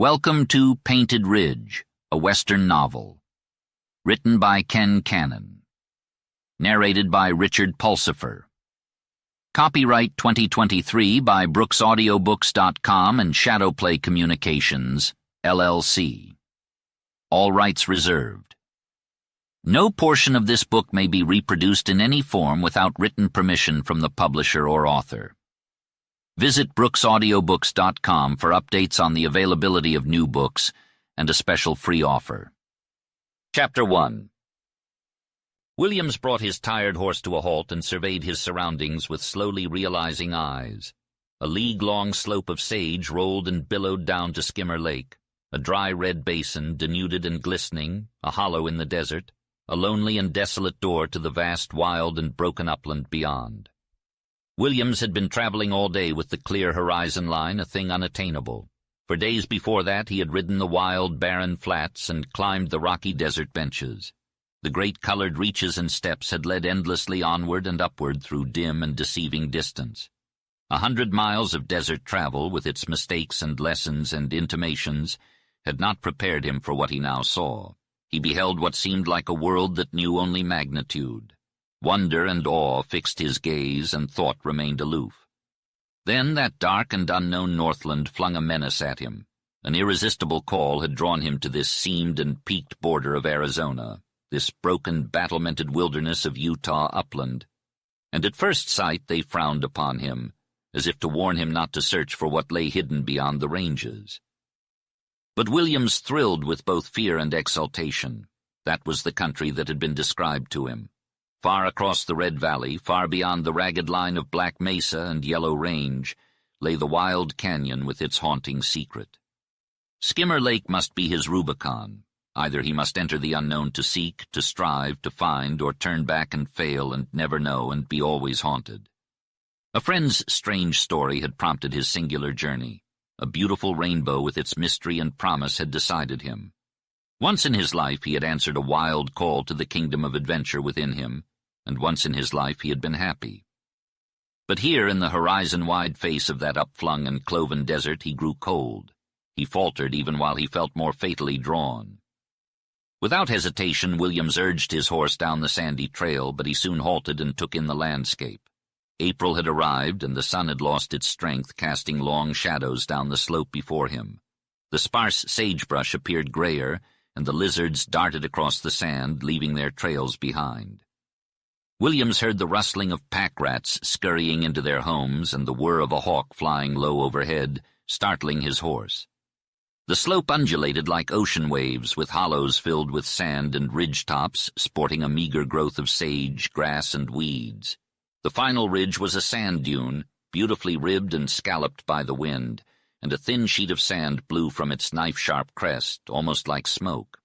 Welcome to Painted Ridge, a Western novel. Written by Ken Cannon. Narrated by Richard Pulsifer. Copyright 2023 by BrooksAudiobooks.com and Shadowplay Communications, LLC. All rights reserved. No portion of this book may be reproduced in any form without written permission from the publisher or author. Visit BrooksAudiobooks.com for updates on the availability of new books and a special free offer. Chapter 1. Williams brought his tired horse to a halt and surveyed his surroundings with slowly realizing eyes. A league-long slope of sage rolled and billowed down to Skimmer Lake, a dry red basin, denuded and glistening, a hollow in the desert, a lonely and desolate door to the vast, wild, and broken upland beyond. Williams had been traveling all day with the clear horizon line, a thing unattainable. For days before that he had ridden the wild, barren flats and climbed the rocky desert benches. The great colored reaches and steps had led endlessly onward and upward through dim and deceiving distance. 100 miles of desert travel, with its mistakes and lessons and intimations, had not prepared him for what he now saw. He beheld what seemed like a world that knew only magnitude. Wonder and awe fixed his gaze, and thought remained aloof. Then that dark and unknown Northland flung a menace at him. An irresistible call had drawn him to this seamed and peaked border of Arizona, this broken, battlemented wilderness of Utah upland. And at first sight they frowned upon him, as if to warn him not to search for what lay hidden beyond the ranges. But Williams thrilled with both fear and exultation. That was the country that had been described to him. Far across the Red Valley, far beyond the ragged line of Black Mesa and Yellow Range, lay the wild canyon with its haunting secret. Skimmer Lake must be his Rubicon. Either he must enter the unknown to seek, to strive, to find, or turn back and fail and never know and be always haunted. A friend's strange story had prompted his singular journey. A beautiful rainbow with its mystery and promise had decided him. Once in his life he had answered a wild call to the kingdom of adventure within him, and once in his life he had been happy. But here in the horizon-wide face of that upflung and cloven desert he grew cold. He faltered even while he felt more fatally drawn. Without hesitation Williams urged his horse down the sandy trail, but he soon halted and took in the landscape. April had arrived, and the sun had lost its strength, casting long shadows down the slope before him. The sparse sagebrush appeared grayer, and the lizards darted across the sand, leaving their trails behind. Williams heard the rustling of pack rats scurrying into their homes and the whir of a hawk flying low overhead, startling his horse. The slope undulated like ocean waves, with hollows filled with sand and ridge-tops sporting a meager growth of sage, grass, and weeds. The final ridge was a sand dune, beautifully ribbed and scalloped by the wind, and a thin sheet of sand blew from its knife-sharp crest, almost like smoke.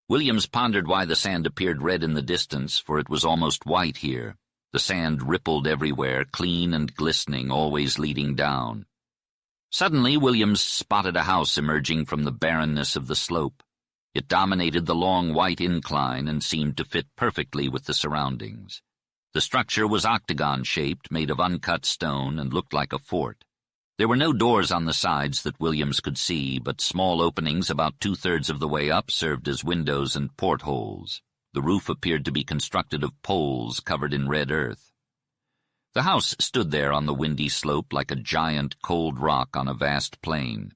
Williams pondered why the sand appeared red in the distance, for it was almost white here. The sand rippled everywhere, clean and glistening, always leading down. Suddenly Williams spotted a house emerging from the barrenness of the slope. It dominated the long white incline and seemed to fit perfectly with the surroundings. The structure was octagon-shaped, made of uncut stone, and looked like a fort. There were no doors on the sides that Williams could see, but small openings about 2/3 of the way up served as windows and portholes. The roof appeared to be constructed of poles covered in red earth. The house stood there on the windy slope like a giant cold rock on a vast plain.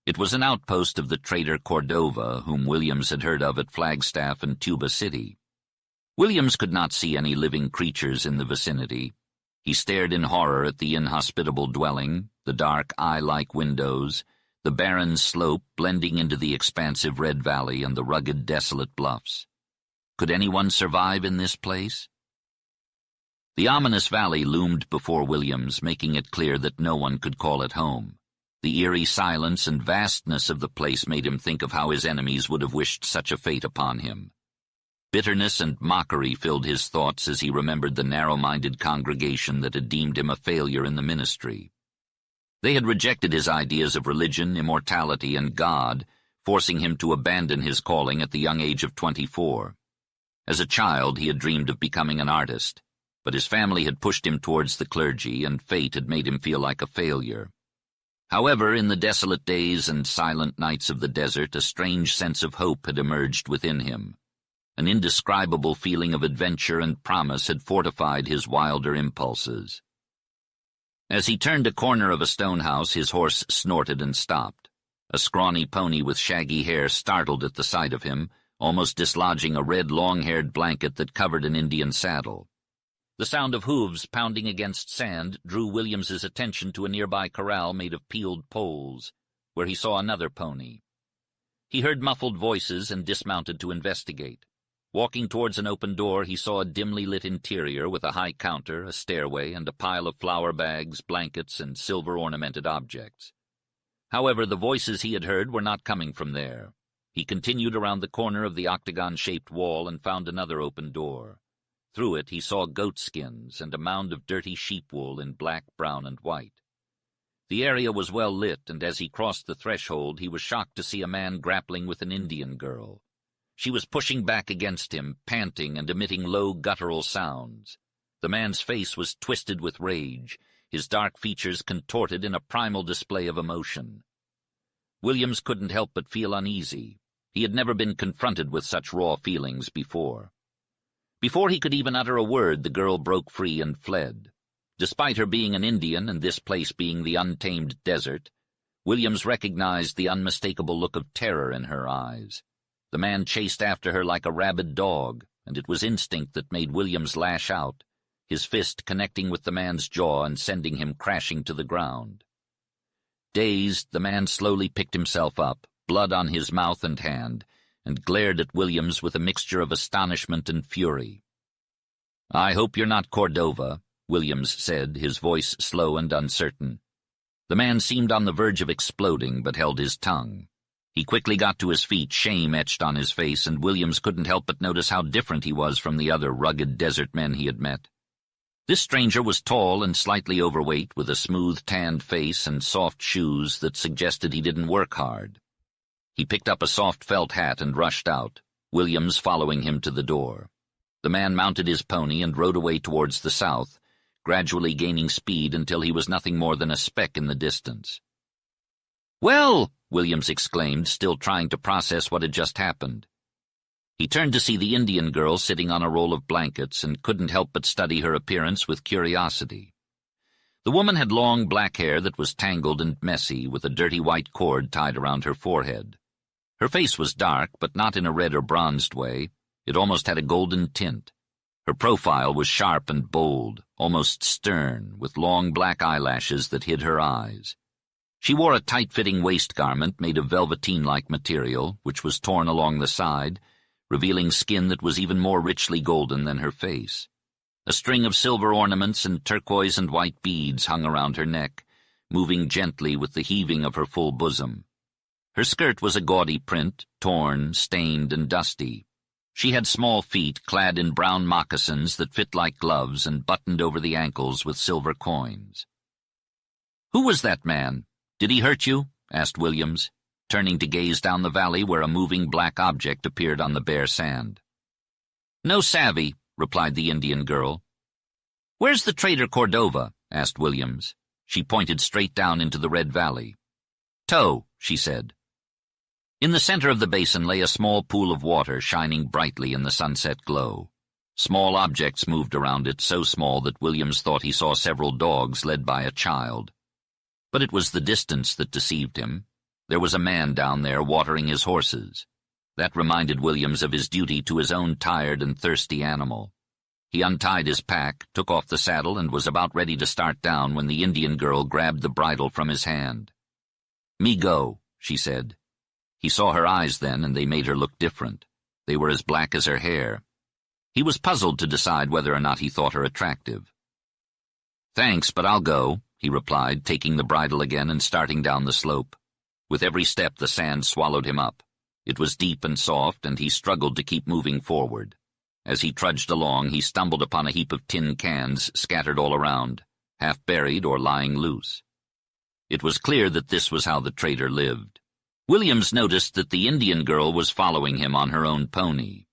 It was an outpost of the trader Cordova, whom Williams had heard of at Flagstaff and Tuba City. Williams could not see any living creatures in the vicinity. He stared in horror at the inhospitable dwelling, the dark eye-like windows, the barren slope blending into the expansive red valley and the rugged, desolate bluffs. Could anyone survive in this place? The ominous valley loomed before Williams, making it clear that no one could call it home. The eerie silence and vastness of the place made him think of how his enemies would have wished such a fate upon him. Bitterness and mockery filled his thoughts as he remembered the narrow-minded congregation that had deemed him a failure in the ministry. They had rejected his ideas of religion, immortality, and God, forcing him to abandon his calling at the young age of 24. As a child, he had dreamed of becoming an artist, but his family had pushed him towards the clergy, and fate had made him feel like a failure. However, in the desolate days and silent nights of the desert, a strange sense of hope had emerged within him. An indescribable feeling of adventure and promise had fortified his wilder impulses. As he turned a corner of a stone house, his horse snorted and stopped. A scrawny pony with shaggy hair startled at the sight of him, almost dislodging a red long-haired blanket that covered an Indian saddle. The sound of hooves pounding against sand drew Williams's attention to a nearby corral made of peeled poles, where he saw another pony. He heard muffled voices and dismounted to investigate. Walking towards an open door, he saw a dimly lit interior with a high counter, a stairway, and a pile of flour bags, blankets, and silver-ornamented objects. However, the voices he had heard were not coming from there. He continued around the corner of the octagon-shaped wall and found another open door. Through it he saw goat skins and a mound of dirty sheep wool in black, brown, and white. The area was well lit, and as he crossed the threshold he was shocked to see a man grappling with an Indian girl. She was pushing back against him, panting and emitting low guttural sounds. The man's face was twisted with rage, his dark features contorted in a primal display of emotion. Williams couldn't help but feel uneasy. He had never been confronted with such raw feelings before. Before he could even utter a word, the girl broke free and fled. Despite her being an Indian and this place being the untamed desert, Williams recognized the unmistakable look of terror in her eyes. The man chased after her like a rabid dog, and it was instinct that made Williams lash out, his fist connecting with the man's jaw and sending him crashing to the ground. Dazed, the man slowly picked himself up, blood on his mouth and hand, and glared at Williams with a mixture of astonishment and fury. "I hope you're not Cordova," Williams said, his voice slow and uncertain. The man seemed on the verge of exploding, but held his tongue. He quickly got to his feet, shame etched on his face, and Williams couldn't help but notice how different he was from the other rugged desert men he had met. This stranger was tall and slightly overweight, with a smooth, tanned face and soft shoes that suggested he didn't work hard. He picked up a soft felt hat and rushed out, Williams following him to the door. The man mounted his pony and rode away towards the south, gradually gaining speed until he was nothing more than a speck in the distance. "Well!" Williams exclaimed, still trying to process what had just happened. He turned to see the Indian girl sitting on a roll of blankets and couldn't help but study her appearance with curiosity. The woman had long black hair that was tangled and messy, with a dirty white cord tied around her forehead. Her face was dark, but not in a red or bronzed way. It almost had a golden tint. Her profile was sharp and bold, almost stern, with long black eyelashes that hid her eyes. She wore a tight-fitting waist garment made of velveteen-like material, which was torn along the side, revealing skin that was even more richly golden than her face. A string of silver ornaments and turquoise and white beads hung around her neck, moving gently with the heaving of her full bosom. Her skirt was a gaudy print, torn, stained, and dusty. She had small feet clad in brown moccasins that fit like gloves and buttoned over the ankles with silver coins. "Who was that man? Did he hurt you?" asked Williams, turning to gaze down the valley where a moving black object appeared on the bare sand. "No savvy," replied the Indian girl. "Where's the trader Cordova?" asked Williams. She pointed straight down into the red valley. "Tow," she said. In the center of the basin lay a small pool of water shining brightly in the sunset glow. Small objects moved around it, so small that Williams thought he saw several dogs led by a child. But it was the distance that deceived him. There was a man down there watering his horses. That reminded Williams of his duty to his own tired and thirsty animal. He untied his pack, took off the saddle, and was about ready to start down when the Indian girl grabbed the bridle from his hand. "Me go," she said. He saw her eyes then, and they made her look different. They were as black as her hair. He was puzzled to decide whether or not he thought her attractive. "Thanks, but I'll go," he replied, taking the bridle again and starting down the slope. With every step the sand swallowed him up. It was deep and soft, and he struggled to keep moving forward. As he trudged along, he stumbled upon a heap of tin cans scattered all around, half buried or lying loose. It was clear that this was how the trader lived. Williams noticed that the Indian girl was following him on her own pony.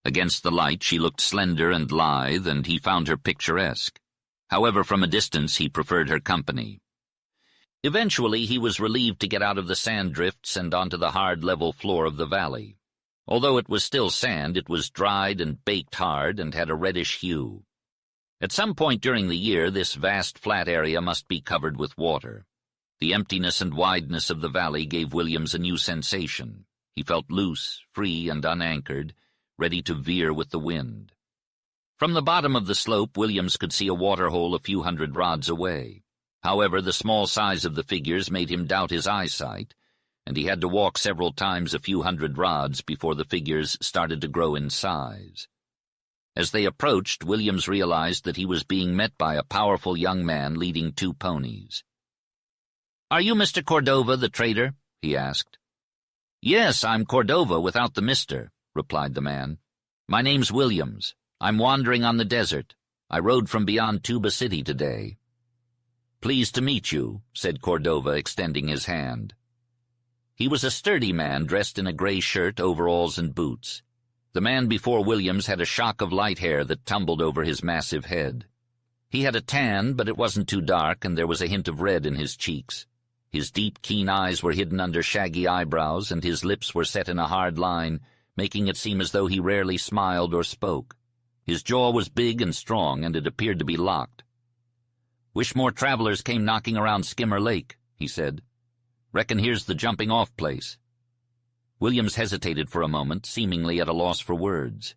Against the light she looked slender and lithe, and he found her picturesque. However, from a distance he preferred her company. Eventually, he was relieved to get out of the sand drifts and onto the hard, level floor of the valley. Although it was still sand, it was dried and baked hard and had a reddish hue. At some point during the year, this vast flat area must be covered with water. The emptiness and wideness of the valley gave Williams a new sensation. He felt loose, free, and unanchored, ready to veer with the wind. From the bottom of the slope, Williams could see a waterhole a few hundred rods away. However, the small size of the figures made him doubt his eyesight, and he had to walk several times a few hundred rods before the figures started to grow in size. As they approached, Williams realized that he was being met by a powerful young man leading 2 ponies. "Are you Mr. Cordova, the trader?" he asked. "Yes, I'm Cordova without the mister," replied the man. "My name's Williams. I'm wandering on the desert. I rode from beyond Tuba City today." "Pleased to meet you," said Cordova, extending his hand. He was a sturdy man dressed in a gray shirt, overalls, and boots. The man before Williams had a shock of light hair that tumbled over his massive head. He had a tan, but it wasn't too dark, and there was a hint of red in his cheeks. His deep, keen eyes were hidden under shaggy eyebrows, and his lips were set in a hard line, making it seem as though he rarely smiled or spoke. His jaw was big and strong, and it appeared to be locked. "Wish more travelers came knocking around Skimmer Lake," he said. "Reckon here's the jumping-off place." Williams hesitated for a moment, seemingly at a loss for words.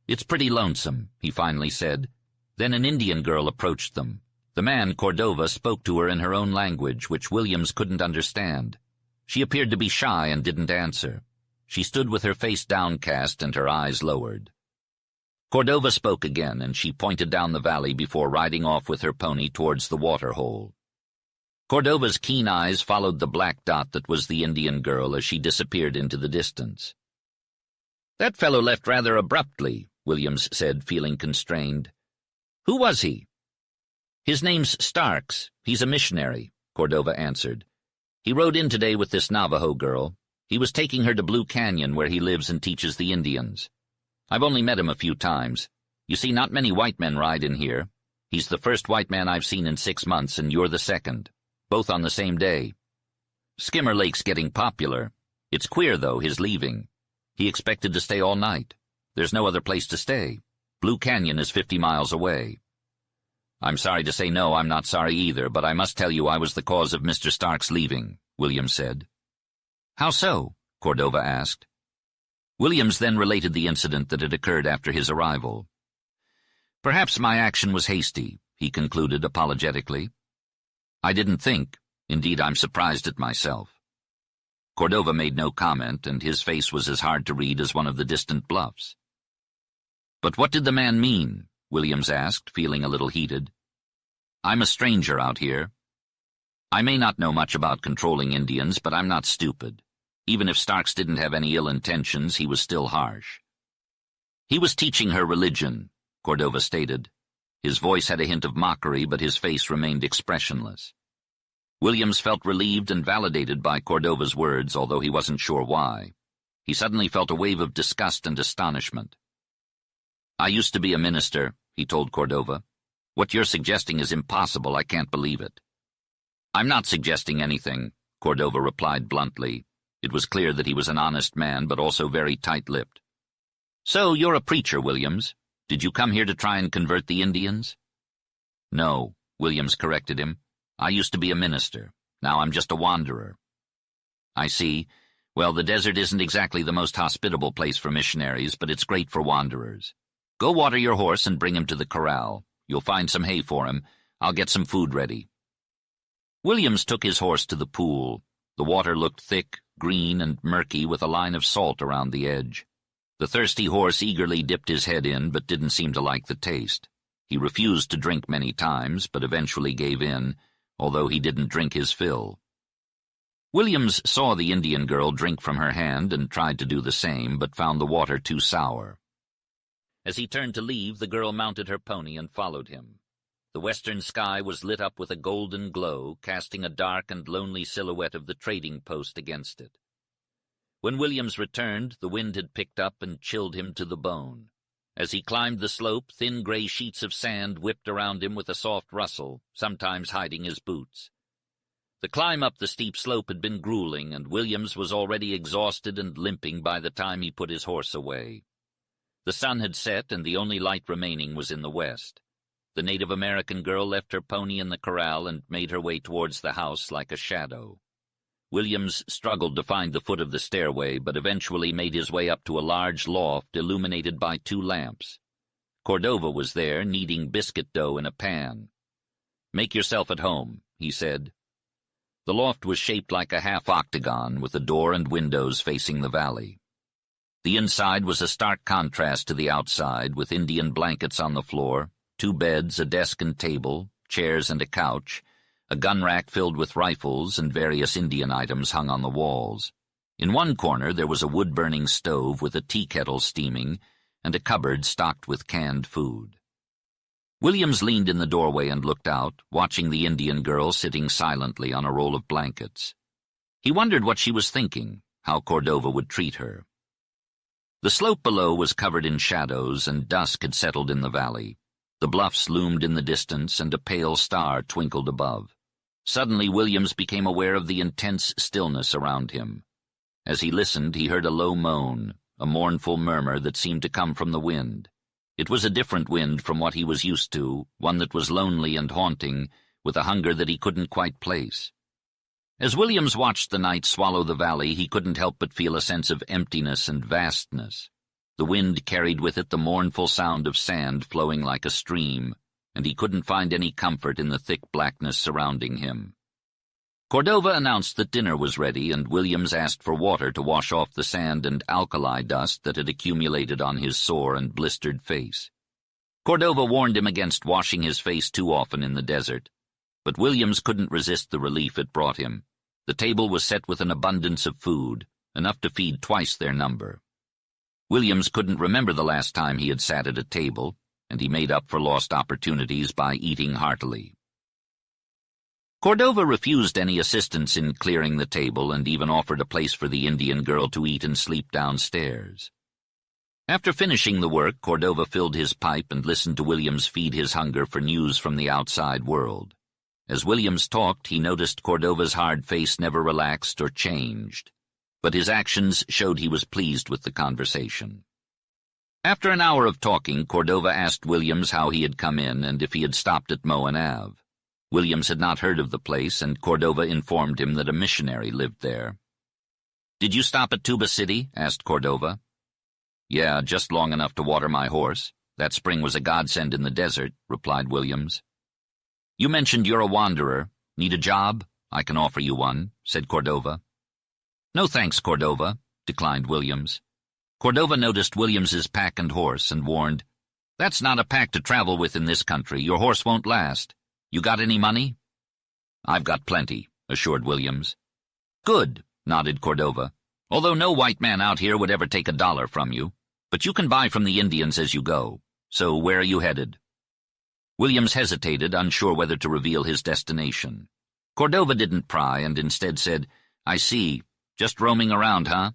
"It's pretty lonesome," he finally said. Then an Indian girl approached them. The man, Cordova, spoke to her in her own language, which Williams couldn't understand. She appeared to be shy and didn't answer. She stood with her face downcast and her eyes lowered. Cordova spoke again, and she pointed down the valley before riding off with her pony towards the water-hole. Cordova's keen eyes followed the black dot that was the Indian girl as she disappeared into the distance. "That fellow left rather abruptly," Williams said, feeling constrained. "Who was he?" "His name's Starks. He's a missionary," Cordova answered. "He rode in today with this Navajo girl. He was taking her to Blue Canyon, where he lives and teaches the Indians. I've only met him a few times. You see, not many white men ride in here. He's the first white man I've seen in 6 months, and you're the second. Both on the same day. Skimmer Lake's getting popular. It's queer, though, his leaving. He expected to stay all night. There's no other place to stay. Blue Canyon is 50 miles away." "I'm sorry to say no, I'm not sorry either, but I must tell you I was the cause of Mr. Stark's leaving," Williams said. "How so?" Cordova asked. Williams then related the incident that had occurred after his arrival. "Perhaps my action was hasty," he concluded apologetically. "I didn't think. Indeed, I'm surprised at myself." Cordova made no comment, and his face was as hard to read as one of the distant bluffs. "But what did the man mean?" Williams asked, feeling a little heated. "I'm a stranger out here. I may not know much about controlling Indians, but I'm not stupid. Even if Starks didn't have any ill intentions, he was still harsh." "He was teaching her religion," Cordova stated. His voice had a hint of mockery, but his face remained expressionless. Williams felt relieved and validated by Cordova's words, although he wasn't sure why. He suddenly felt a wave of disgust and astonishment. "I used to be a minister," he told Cordova. "What you're suggesting is impossible. I can't believe it." "I'm not suggesting anything," Cordova replied bluntly. It was clear that he was an honest man, but also very tight-lipped. "So you're a preacher, Williams. Did you come here to try and convert the Indians?" "No," Williams corrected him. "I used to be a minister. Now I'm just a wanderer." "I see. Well, the desert isn't exactly the most hospitable place for missionaries, but it's great for wanderers. Go water your horse and bring him to the corral. You'll find some hay for him. I'll get some food ready." Williams took his horse to the pool. The water looked thick, green, and murky with a line of salt around the edge. The thirsty horse eagerly dipped his head in, but didn't seem to like the taste. He refused to drink many times, but eventually gave in, although he didn't drink his fill. Williams saw the Indian girl drink from her hand and tried to do the same, but found the water too sour. As he turned to leave, the girl mounted her pony and followed him. The western sky was lit up with a golden glow, casting a dark and lonely silhouette of the trading post against it. When Williams returned, the wind had picked up and chilled him to the bone. As he climbed the slope, thin gray sheets of sand whipped around him with a soft rustle, sometimes hiding his boots. The climb up the steep slope had been grueling, and Williams was already exhausted and limping by the time he put his horse away. The sun had set, and the only light remaining was in the west. The Native American girl left her pony in the corral and made her way towards the house like a shadow. Williams struggled to find the foot of the stairway, but eventually made his way up to a large loft illuminated by 2 lamps. Cordova was there, kneading biscuit dough in a pan. "Make yourself at home," he said. The loft was shaped like a half-octagon, with a door and windows facing the valley. The inside was a stark contrast to the outside, with Indian blankets on the floor, 2 beds, a desk and table, chairs and a couch, a gun rack filled with rifles, and various Indian items hung on the walls. In one corner there was a wood-burning stove with a tea kettle steaming, and a cupboard stocked with canned food. Williams leaned in the doorway and looked out, watching the Indian girl sitting silently on a roll of blankets. He wondered what she was thinking, how Cordova would treat her. The slope below was covered in shadows, and dusk had settled in the valley. The bluffs loomed in the distance, and a pale star twinkled above. Suddenly Williams became aware of the intense stillness around him. As he listened, he heard a low moan, a mournful murmur that seemed to come from the wind. It was a different wind from what he was used to, one that was lonely and haunting, with a hunger that he couldn't quite place. As Williams watched the night swallow the valley, he couldn't help but feel a sense of emptiness and vastness. The wind carried with it the mournful sound of sand flowing like a stream, and he couldn't find any comfort in the thick blackness surrounding him. Cordova announced that dinner was ready, and Williams asked for water to wash off the sand and alkali dust that had accumulated on his sore and blistered face. Cordova warned him against washing his face too often in the desert, but Williams couldn't resist the relief it brought him. The table was set with an abundance of food, enough to feed twice their number. Williams couldn't remember the last time he had sat at a table, and he made up for lost opportunities by eating heartily. Cordova refused any assistance in clearing the table and even offered a place for the Indian girl to eat and sleep downstairs. After finishing the work, Cordova filled his pipe and listened to Williams feed his hunger for news from the outside world. As Williams talked, he noticed Cordova's hard face never relaxed or changed, but his actions showed he was pleased with the conversation. After an hour of talking, Cordova asked Williams how he had come in and if he had stopped at Moen Ave. Williams had not heard of the place, and Cordova informed him that a missionary lived there. "Did you stop at Tuba City?" asked Cordova. "Yeah, just long enough to water my horse. That spring was a godsend in the desert," replied Williams. "You mentioned you're a wanderer. Need a job? I can offer you one," said Cordova. "No thanks, Cordova," declined Williams. Cordova noticed Williams's pack and horse and warned, "That's not a pack to travel with in this country. Your horse won't last. You got any money?" "I've got plenty," assured Williams. "Good," nodded Cordova, "although no white man out here would ever take $1 from you. But you can buy from the Indians as you go. So where are you headed?" Williams hesitated, unsure whether to reveal his destination. Cordova didn't pry and instead said, "I see. Just roaming around, huh?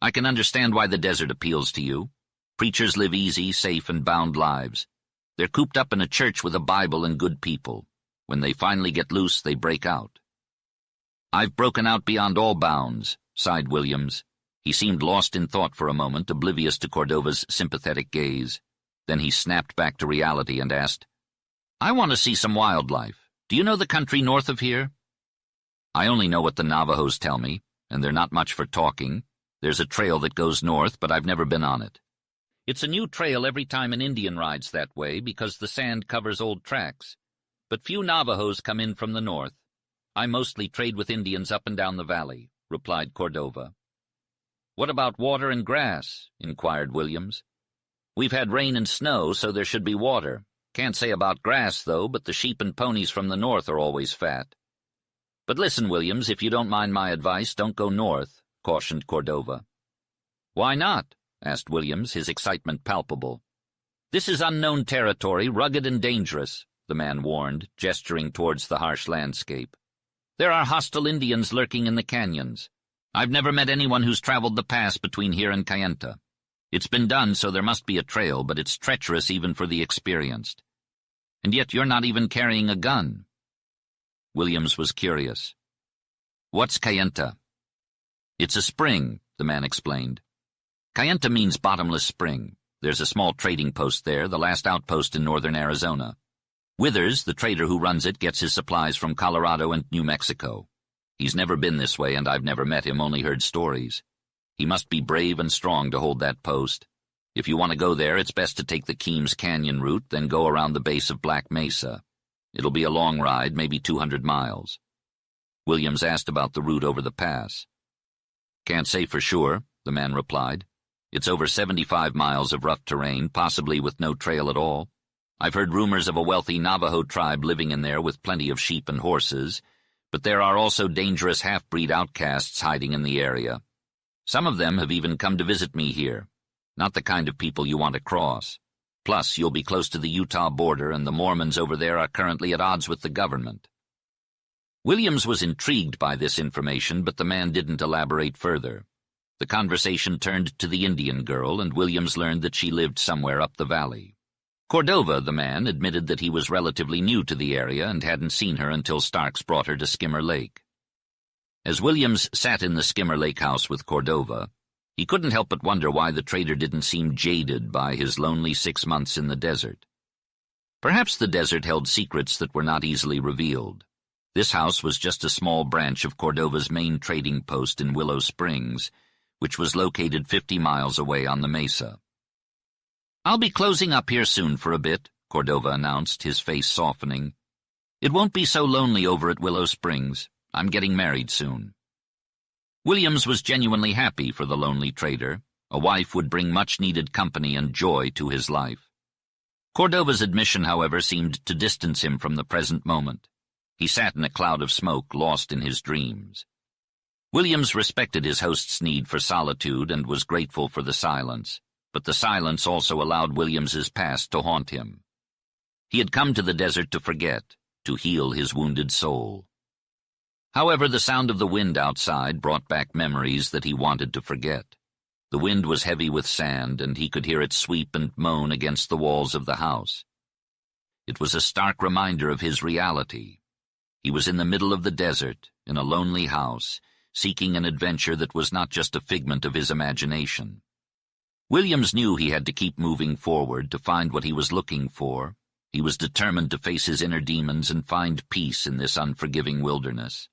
I can understand why the desert appeals to you. Preachers live easy, safe, and bound lives. They're cooped up in a church with a Bible and good people. When they finally get loose, they break out." "I've broken out beyond all bounds," sighed Williams. He seemed lost in thought for a moment, oblivious to Cordova's sympathetic gaze. Then he snapped back to reality and asked, "I want to see some wildlife. Do you know the country north of here?" "I only know what the Navajos tell me, and they're not much for talking. There's a trail that goes north, but I've never been on it. It's a new trail every time an Indian rides that way because the sand covers old tracks. But few Navajos come in from the north. I mostly trade with Indians up and down the valley," replied Cordova. "What about water and grass?" inquired Williams. "We've had rain and snow, so there should be water. Can't say about grass, though, but the sheep and ponies from the north are always fat." "But listen, Williams, if you don't mind my advice, don't go north," cautioned Cordova. "Why not?" asked Williams, his excitement palpable. "This is unknown territory, rugged and dangerous," the man warned, gesturing towards the harsh landscape. "There are hostile Indians lurking in the canyons. I've never met anyone who's traveled the pass between here and Kayenta. It's been done, so there must be a trail, but it's treacherous even for the experienced. And yet you're not even carrying a gun." Williams was curious. What's Kayenta? It's a spring, the man explained. Kayenta means bottomless spring. There's a small trading post there, the last outpost in northern Arizona. Withers, the trader who runs it, gets his supplies from Colorado and New Mexico. He's never been this way, and I've never met him, only heard stories. He must be brave and strong to hold that post. If you want to go there, it's best to take the Keams Canyon route, then go around the base of Black Mesa. It'll be a long ride, maybe 200 miles. Williams asked about the route over the pass. Can't say for sure, the man replied. It's over 75 miles of rough terrain, possibly with no trail at all. I've heard rumors of a wealthy Navajo tribe living in there with plenty of sheep and horses, but there are also dangerous half-breed outcasts hiding in the area. Some of them have even come to visit me here. Not the kind of people you want to cross. Plus, you'll be close to the Utah border, and the Mormons over there are currently at odds with the government. Williams was intrigued by this information, but the man didn't elaborate further. The conversation turned to the Indian girl, and Williams learned that she lived somewhere up the valley. Cordova, the man, admitted that he was relatively new to the area and hadn't seen her until Starks brought her to Skimmer Lake. As Williams sat in the Skimmer Lake house with Cordova, he couldn't help but wonder why the trader didn't seem jaded by his lonely 6 months in the desert. Perhaps the desert held secrets that were not easily revealed. This house was just a small branch of Cordova's main trading post in Willow Springs, which was located 50 miles away on the mesa. "I'll be closing up here soon for a bit," Cordova announced, his face softening. "It won't be so lonely over at Willow Springs. I'm getting married soon." Williams was genuinely happy for the lonely trader. A wife would bring much-needed company and joy to his life. Cordova's admission, however, seemed to distance him from the present moment. He sat in a cloud of smoke, lost in his dreams. Williams respected his host's need for solitude and was grateful for the silence, but the silence also allowed Williams's past to haunt him. He had come to the desert to forget, to heal his wounded soul. However, the sound of the wind outside brought back memories that he wanted to forget. The wind was heavy with sand, and he could hear it sweep and moan against the walls of the house. It was a stark reminder of his reality. He was in the middle of the desert, in a lonely house, seeking an adventure that was not just a figment of his imagination. Williams knew he had to keep moving forward to find what he was looking for. He was determined to face his inner demons and find peace in this unforgiving wilderness.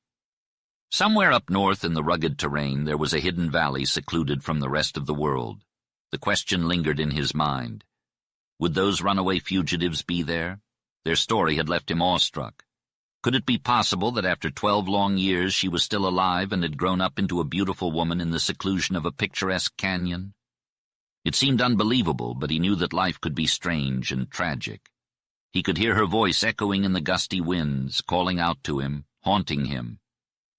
Somewhere up north in the rugged terrain there was a hidden valley secluded from the rest of the world. The question lingered in his mind. Would those runaway fugitives be there? Their story had left him awestruck. Could it be possible that after 12 long years she was still alive and had grown up into a beautiful woman in the seclusion of a picturesque canyon? It seemed unbelievable, but he knew that life could be strange and tragic. He could hear her voice echoing in the gusty winds, calling out to him, haunting him.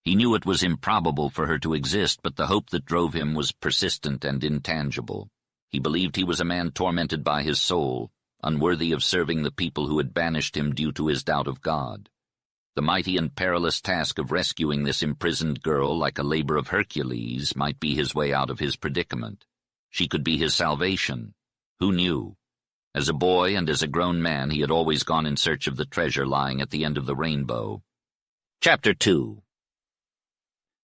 He knew it was improbable for her to exist, but the hope that drove him was persistent and intangible. He believed he was a man tormented by his soul, unworthy of serving the people who had banished him due to his doubt of God. The mighty and perilous task of rescuing this imprisoned girl like a labor of Hercules might be his way out of his predicament. She could be his salvation. Who knew? As a boy and as a grown man, he had always gone in search of the treasure lying at the end of the rainbow. Chapter 2.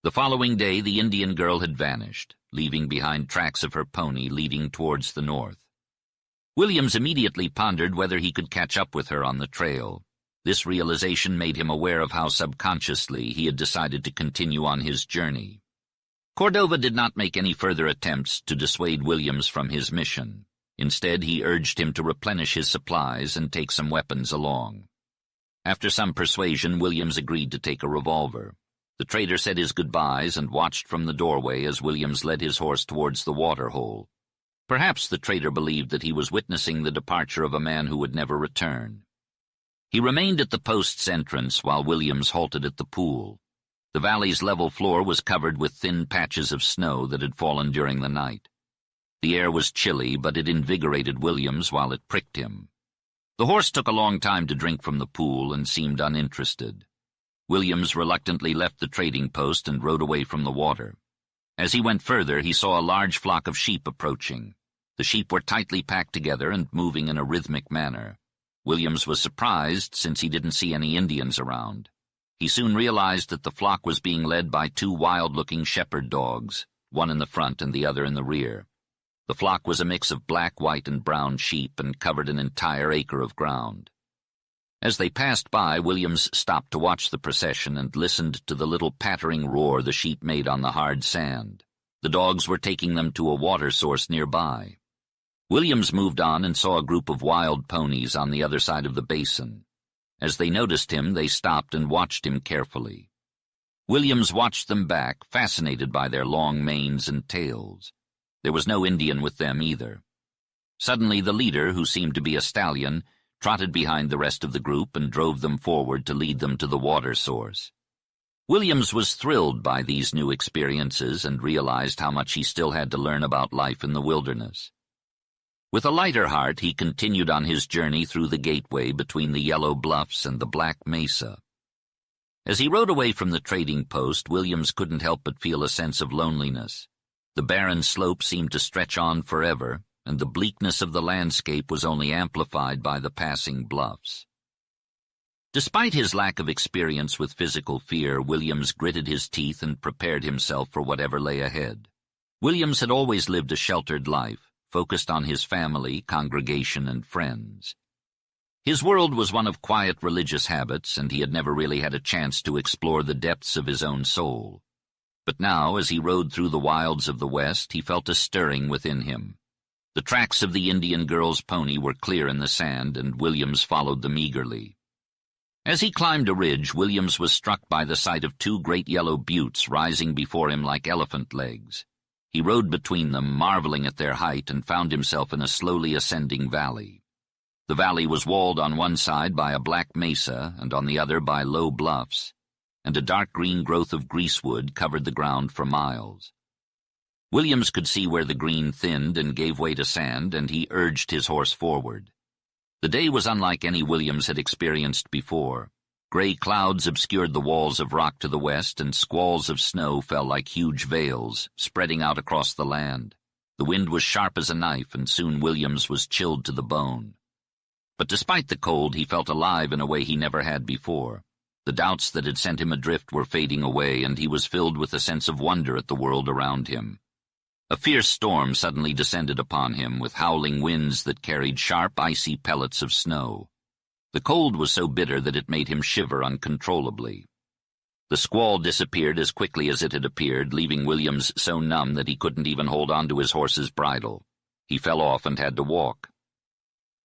The following day, the Indian girl had vanished, leaving behind tracks of her pony leading towards the north. Williams immediately pondered whether he could catch up with her on the trail. This realization made him aware of how subconsciously he had decided to continue on his journey. Cordova did not make any further attempts to dissuade Williams from his mission. Instead, he urged him to replenish his supplies and take some weapons along. After some persuasion, Williams agreed to take a revolver. The trader said his goodbyes and watched from the doorway as Williams led his horse towards the water hole. Perhaps the trader believed that he was witnessing the departure of a man who would never return. He remained at the post's entrance while Williams halted at the pool. The valley's level floor was covered with thin patches of snow that had fallen during the night. The air was chilly, but it invigorated Williams while it pricked him. The horse took a long time to drink from the pool and seemed uninterested. Williams reluctantly left the trading post and rode away from the water. As he went further, he saw a large flock of sheep approaching. The sheep were tightly packed together and moving in a rhythmic manner. Williams was surprised since he didn't see any Indians around. He soon realized that the flock was being led by two wild-looking shepherd dogs, one in the front and the other in the rear. The flock was a mix of black, white, and brown sheep and covered an entire acre of ground. As they passed by, Williams stopped to watch the procession and listened to the little pattering roar the sheep made on the hard sand. The dogs were taking them to a water source nearby. Williams moved on and saw a group of wild ponies on the other side of the basin. As they noticed him, they stopped and watched him carefully. Williams watched them back, fascinated by their long manes and tails. There was no Indian with them either. Suddenly the leader, who seemed to be a stallion, trotted behind the rest of the group and drove them forward to lead them to the water source. Williams was thrilled by these new experiences and realized how much he still had to learn about life in the wilderness. With a lighter heart, he continued on his journey through the gateway between the yellow bluffs and the black mesa. As he rode away from the trading post, Williams couldn't help but feel a sense of loneliness. The barren slope seemed to stretch on forever, and the bleakness of the landscape was only amplified by the passing bluffs. Despite his lack of experience with physical fear, Williams gritted his teeth and prepared himself for whatever lay ahead. Williams had always lived a sheltered life, focused on his family, congregation, and friends. His world was one of quiet religious habits, and he had never really had a chance to explore the depths of his own soul. But now, as he rode through the wilds of the West, he felt a stirring within him. The tracks of the Indian girl's pony were clear in the sand, and Williams followed them eagerly. As he climbed a ridge, Williams was struck by the sight of two great yellow buttes rising before him like elephant legs. He rode between them, marveling at their height, and found himself in a slowly ascending valley. The valley was walled on one side by a black mesa and on the other by low bluffs, and a dark green growth of greasewood covered the ground for miles. Williams could see where the green thinned and gave way to sand, and he urged his horse forward. The day was unlike any Williams had experienced before. Gray clouds obscured the walls of rock to the west, and squalls of snow fell like huge veils, spreading out across the land. The wind was sharp as a knife, and soon Williams was chilled to the bone. But despite the cold, he felt alive in a way he never had before. The doubts that had sent him adrift were fading away, and he was filled with a sense of wonder at the world around him. A fierce storm suddenly descended upon him, with howling winds that carried sharp, icy pellets of snow. The cold was so bitter that it made him shiver uncontrollably. The squall disappeared as quickly as it had appeared, leaving Williams so numb that he couldn't even hold on to his horse's bridle. He fell off and had to walk.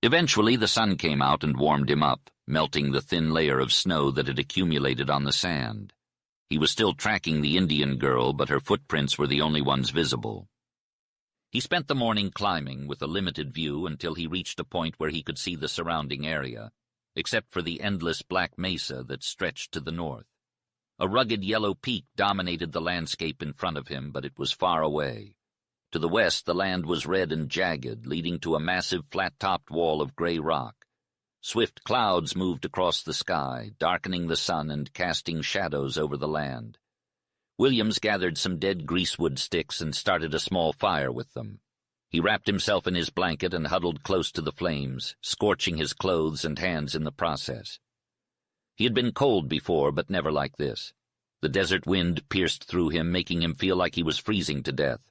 Eventually the sun came out and warmed him up, melting the thin layer of snow that had accumulated on the sand. He was still tracking the Indian girl, but her footprints were the only ones visible. He spent the morning climbing with a limited view until he reached a point where he could see the surrounding area, except for the endless black mesa that stretched to the north. A rugged yellow peak dominated the landscape in front of him, but it was far away. To the west, the land was red and jagged, leading to a massive flat-topped wall of gray rock. Swift clouds moved across the sky, darkening the sun and casting shadows over the land. Williams gathered some dead greasewood sticks and started a small fire with them. He wrapped himself in his blanket and huddled close to the flames, scorching his clothes and hands in the process. He had been cold before, but never like this. The desert wind pierced through him, making him feel like he was freezing to death.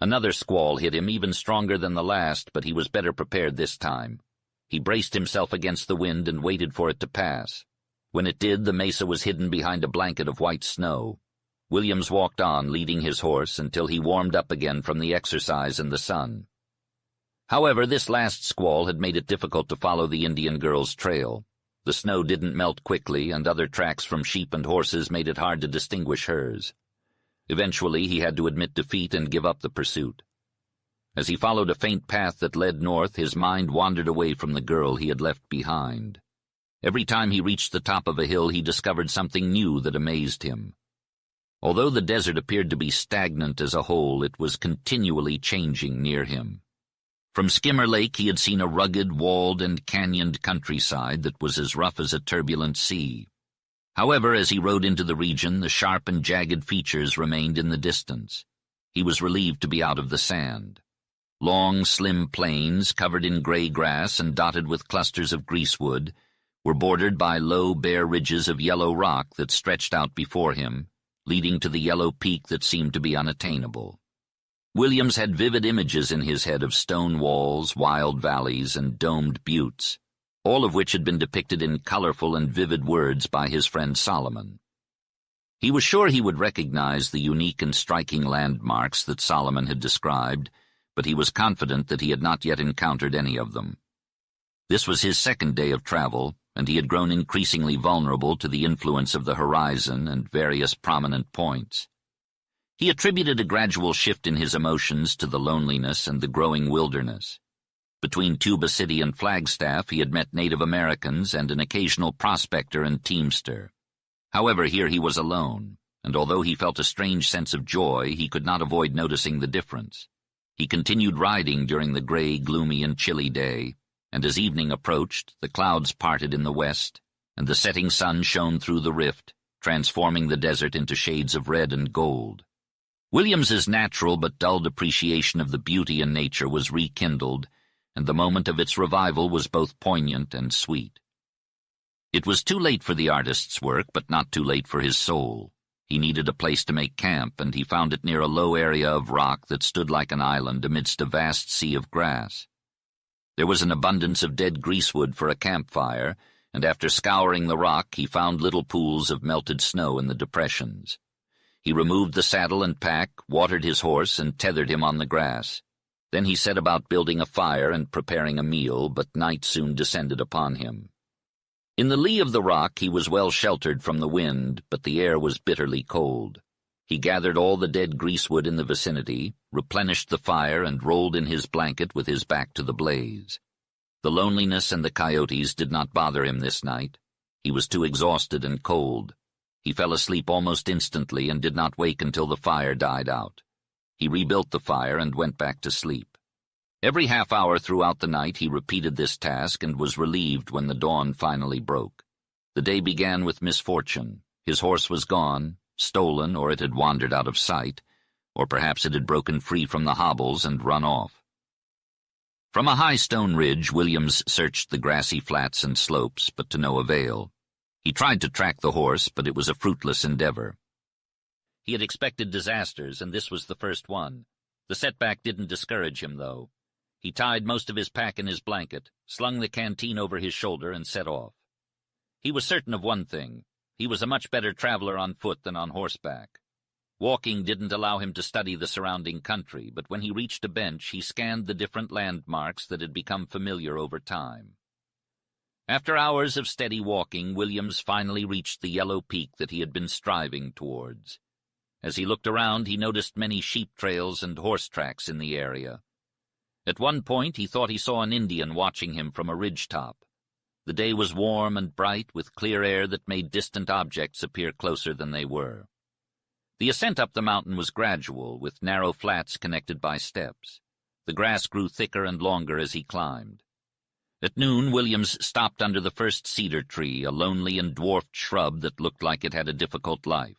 Another squall hit him, even stronger than the last, but he was better prepared this time. He braced himself against the wind and waited for it to pass. When it did, the mesa was hidden behind a blanket of white snow. Williams walked on, leading his horse, until he warmed up again from the exercise and the sun. However, this last squall had made it difficult to follow the Indian girl's trail. The snow didn't melt quickly, and other tracks from sheep and horses made it hard to distinguish hers. Eventually, he had to admit defeat and give up the pursuit. As he followed a faint path that led north, his mind wandered away from the girl he had left behind. Every time he reached the top of a hill, he discovered something new that amazed him. Although the desert appeared to be stagnant as a whole, it was continually changing near him. From Skimmer Lake he had seen a rugged, walled, and canyoned countryside that was as rough as a turbulent sea. However, as he rode into the region, the sharp and jagged features remained in the distance. He was relieved to be out of the sand. Long, slim plains, covered in gray grass and dotted with clusters of greasewood, were bordered by low, bare ridges of yellow rock that stretched out before him, leading to the yellow peak that seemed to be unattainable. Williams had vivid images in his head of stone walls, wild valleys, and domed buttes, all of which had been depicted in colorful and vivid words by his friend Solomon. He was sure he would recognize the unique and striking landmarks that Solomon had described, but he was confident that he had not yet encountered any of them. This was his second day of travel, and he had grown increasingly vulnerable to the influence of the horizon and various prominent points. He attributed a gradual shift in his emotions to the loneliness and the growing wilderness. Between Tuba City and Flagstaff, he had met Native Americans and an occasional prospector and teamster. However, here he was alone, and although he felt a strange sense of joy, he could not avoid noticing the difference. He continued riding during the gray, gloomy, and chilly day, and as evening approached, the clouds parted in the west, and the setting sun shone through the rift, transforming the desert into shades of red and gold. Williams's natural but dulled appreciation of the beauty in nature was rekindled, and the moment of its revival was both poignant and sweet. It was too late for the artist's work, but not too late for his soul. He needed a place to make camp, and he found it near a low area of rock that stood like an island amidst a vast sea of grass. There was an abundance of dead greasewood for a campfire, and after scouring the rock he found little pools of melted snow in the depressions. He removed the saddle and pack, watered his horse, and tethered him on the grass. Then he set about building a fire and preparing a meal, but night soon descended upon him. In the lee of the rock he was well sheltered from the wind, but the air was bitterly cold. He gathered all the dead greasewood in the vicinity, replenished the fire, and rolled in his blanket with his back to the blaze. The loneliness and the coyotes did not bother him this night. He was too exhausted and cold. He fell asleep almost instantly and did not wake until the fire died out. He rebuilt the fire and went back to sleep. Every half hour throughout the night he repeated this task and was relieved when the dawn finally broke. The day began with misfortune. His horse was gone, stolen, or it had wandered out of sight, or perhaps it had broken free from the hobbles and run off. From a high stone ridge, Williams searched the grassy flats and slopes, but to no avail. He tried to track the horse, but it was a fruitless endeavor. He had expected disasters, and this was the first one. The setback didn't discourage him, though. He tied most of his pack in his blanket, slung the canteen over his shoulder, and set off. He was certain of one thing. He was a much better traveler on foot than on horseback. Walking didn't allow him to study the surrounding country, but when he reached a bench, he scanned the different landmarks that had become familiar over time. After hours of steady walking, Williams finally reached the yellow peak that he had been striving towards. As he looked around, he noticed many sheep trails and horse tracks in the area. At one point, he thought he saw an Indian watching him from a ridge-top. The day was warm and bright, with clear air that made distant objects appear closer than they were. The ascent up the mountain was gradual, with narrow flats connected by steps. The grass grew thicker and longer as he climbed. At noon, Williams stopped under the first cedar tree, a lonely and dwarfed shrub that looked like it had a difficult life.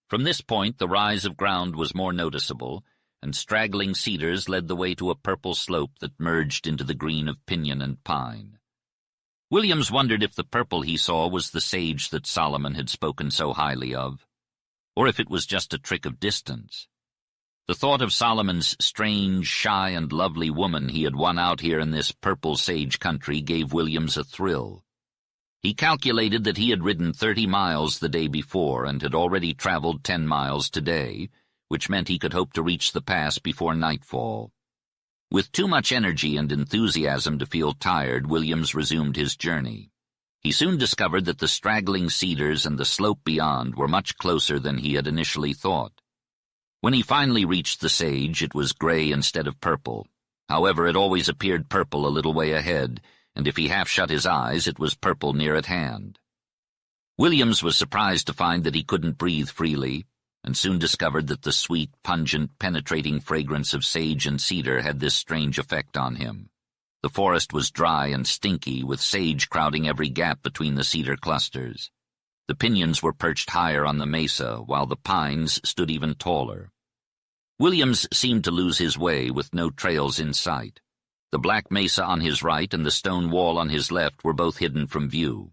From this point, the rise of ground was more noticeable, and straggling cedars led the way to a purple slope that merged into the green of pinyon and pine. Williams wondered if the purple he saw was the sage that Solomon had spoken so highly of, or if it was just a trick of distance. The thought of Solomon's strange, shy, and lovely woman he had won out here in this purple sage country gave Williams a thrill. He calculated that he had ridden 30 miles the day before and had already traveled 10 miles today, which meant he could hope to reach the pass before nightfall. With too much energy and enthusiasm to feel tired, Williams resumed his journey. He soon discovered that the straggling cedars and the slope beyond were much closer than he had initially thought. When he finally reached the sage, it was gray instead of purple. However, it always appeared purple a little way ahead, and if he half shut his eyes, it was purple near at hand. Williams was surprised to find that he couldn't breathe freely, and soon discovered that the sweet, pungent, penetrating fragrance of sage and cedar had this strange effect on him. The forest was dry and stinky, with sage crowding every gap between the cedar clusters. The pinyons were perched higher on the mesa, while the pines stood even taller. Williams seemed to lose his way, with no trails in sight. The black mesa on his right and the stone wall on his left were both hidden from view.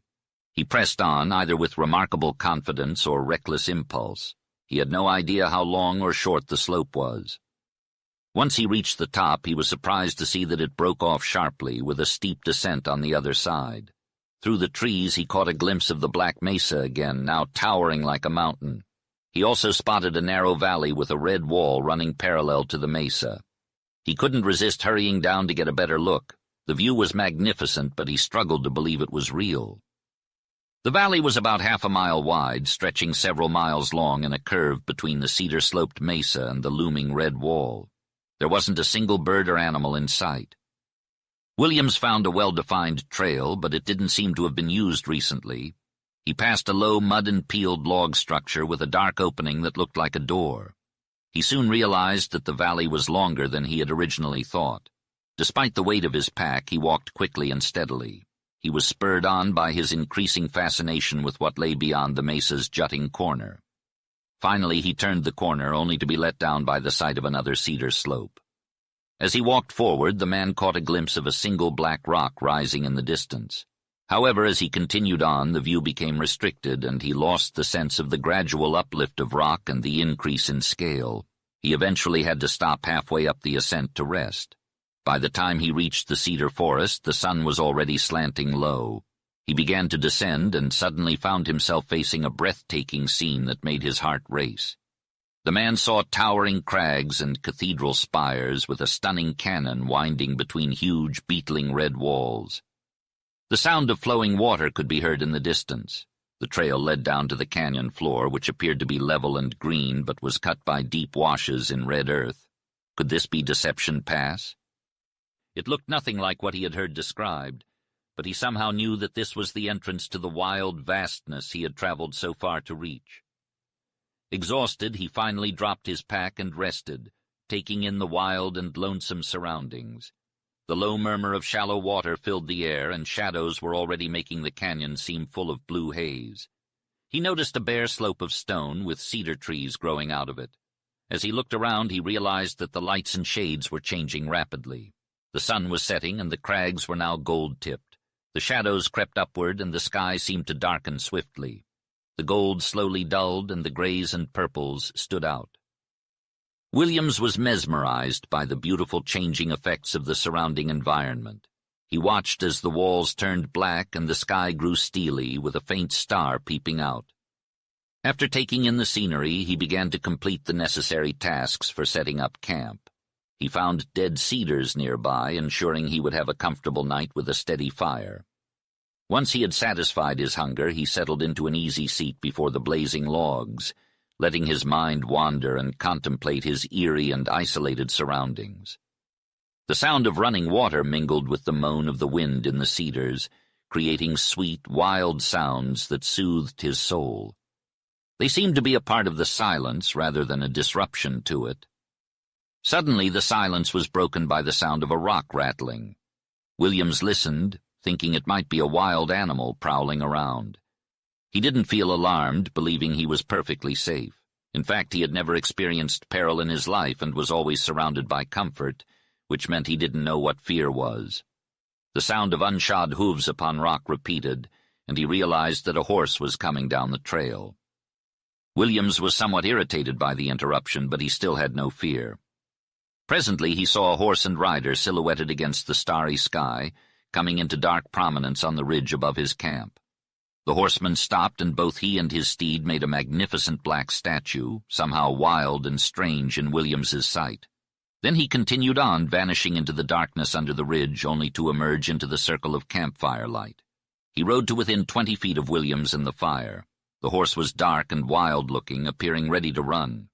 He pressed on, either with remarkable confidence or reckless impulse. He had no idea how long or short the slope was. Once he reached the top, he was surprised to see that it broke off sharply, with a steep descent on the other side. Through the trees he caught a glimpse of the black mesa again, now towering like a mountain. He also spotted a narrow valley with a red wall running parallel to the mesa. He couldn't resist hurrying down to get a better look. The view was magnificent, but he struggled to believe it was real. The valley was about half a mile wide, stretching several miles long in a curve between the cedar-sloped mesa and the looming red wall. There wasn't a single bird or animal in sight. Williams found a well-defined trail, but it didn't seem to have been used recently. He passed a low mud-and-peeled log structure with a dark opening that looked like a door. He soon realized that the valley was longer than he had originally thought. Despite the weight of his pack, he walked quickly and steadily. He was spurred on by his increasing fascination with what lay beyond the mesa's jutting corner. Finally, he turned the corner, only to be let down by the sight of another cedar slope. As he walked forward, the man caught a glimpse of a single black rock rising in the distance. However, as he continued on, the view became restricted, and he lost the sense of the gradual uplift of rock and the increase in scale. He eventually had to stop halfway up the ascent to rest. By the time he reached the cedar forest, the sun was already slanting low. He began to descend and suddenly found himself facing a breathtaking scene that made his heart race. The man saw towering crags and cathedral spires with a stunning cannon winding between huge, beetling red walls. The sound of flowing water could be heard in the distance. The trail led down to the canyon floor, which appeared to be level and green but was cut by deep washes in red earth. Could this be Deception Pass? It looked nothing like what he had heard described, but he somehow knew that this was the entrance to the wild vastness he had traveled so far to reach. Exhausted, he finally dropped his pack and rested, taking in the wild and lonesome surroundings. The low murmur of shallow water filled the air, and shadows were already making the canyon seem full of blue haze. He noticed a bare slope of stone with cedar trees growing out of it. As he looked around, he realized that the lights and shades were changing rapidly. The sun was setting, and the crags were now gold-tipped. The shadows crept upward, and the sky seemed to darken swiftly. The gold slowly dulled, and the grays and purples stood out. Williams was mesmerized by the beautiful changing effects of the surrounding environment. He watched as the walls turned black and the sky grew steely, with a faint star peeping out. After taking in the scenery, he began to complete the necessary tasks for setting up camp. He found dead cedars nearby, ensuring he would have a comfortable night with a steady fire. Once he had satisfied his hunger, he settled into an easy seat before the blazing logs, letting his mind wander and contemplate his eerie and isolated surroundings. The sound of running water mingled with the moan of the wind in the cedars, creating sweet, wild sounds that soothed his soul. They seemed to be a part of the silence rather than a disruption to it. Suddenly the silence was broken by the sound of a rock rattling. Williams listened, thinking it might be a wild animal prowling around. He didn't feel alarmed, believing he was perfectly safe. In fact, he had never experienced peril in his life and was always surrounded by comfort, which meant he didn't know what fear was. The sound of unshod hooves upon rock repeated, and he realized that a horse was coming down the trail. Williams was somewhat irritated by the interruption, but he still had no fear. Presently he saw a horse and rider silhouetted against the starry sky, coming into dark prominence on the ridge above his camp. The horseman stopped, and both he and his steed made a magnificent black statue, somehow wild and strange in Williams's sight. Then he continued on, vanishing into the darkness under the ridge, only to emerge into the circle of campfire light. He rode to within 20 feet of Williams and the fire. The horse was dark and wild-looking, appearing ready to run.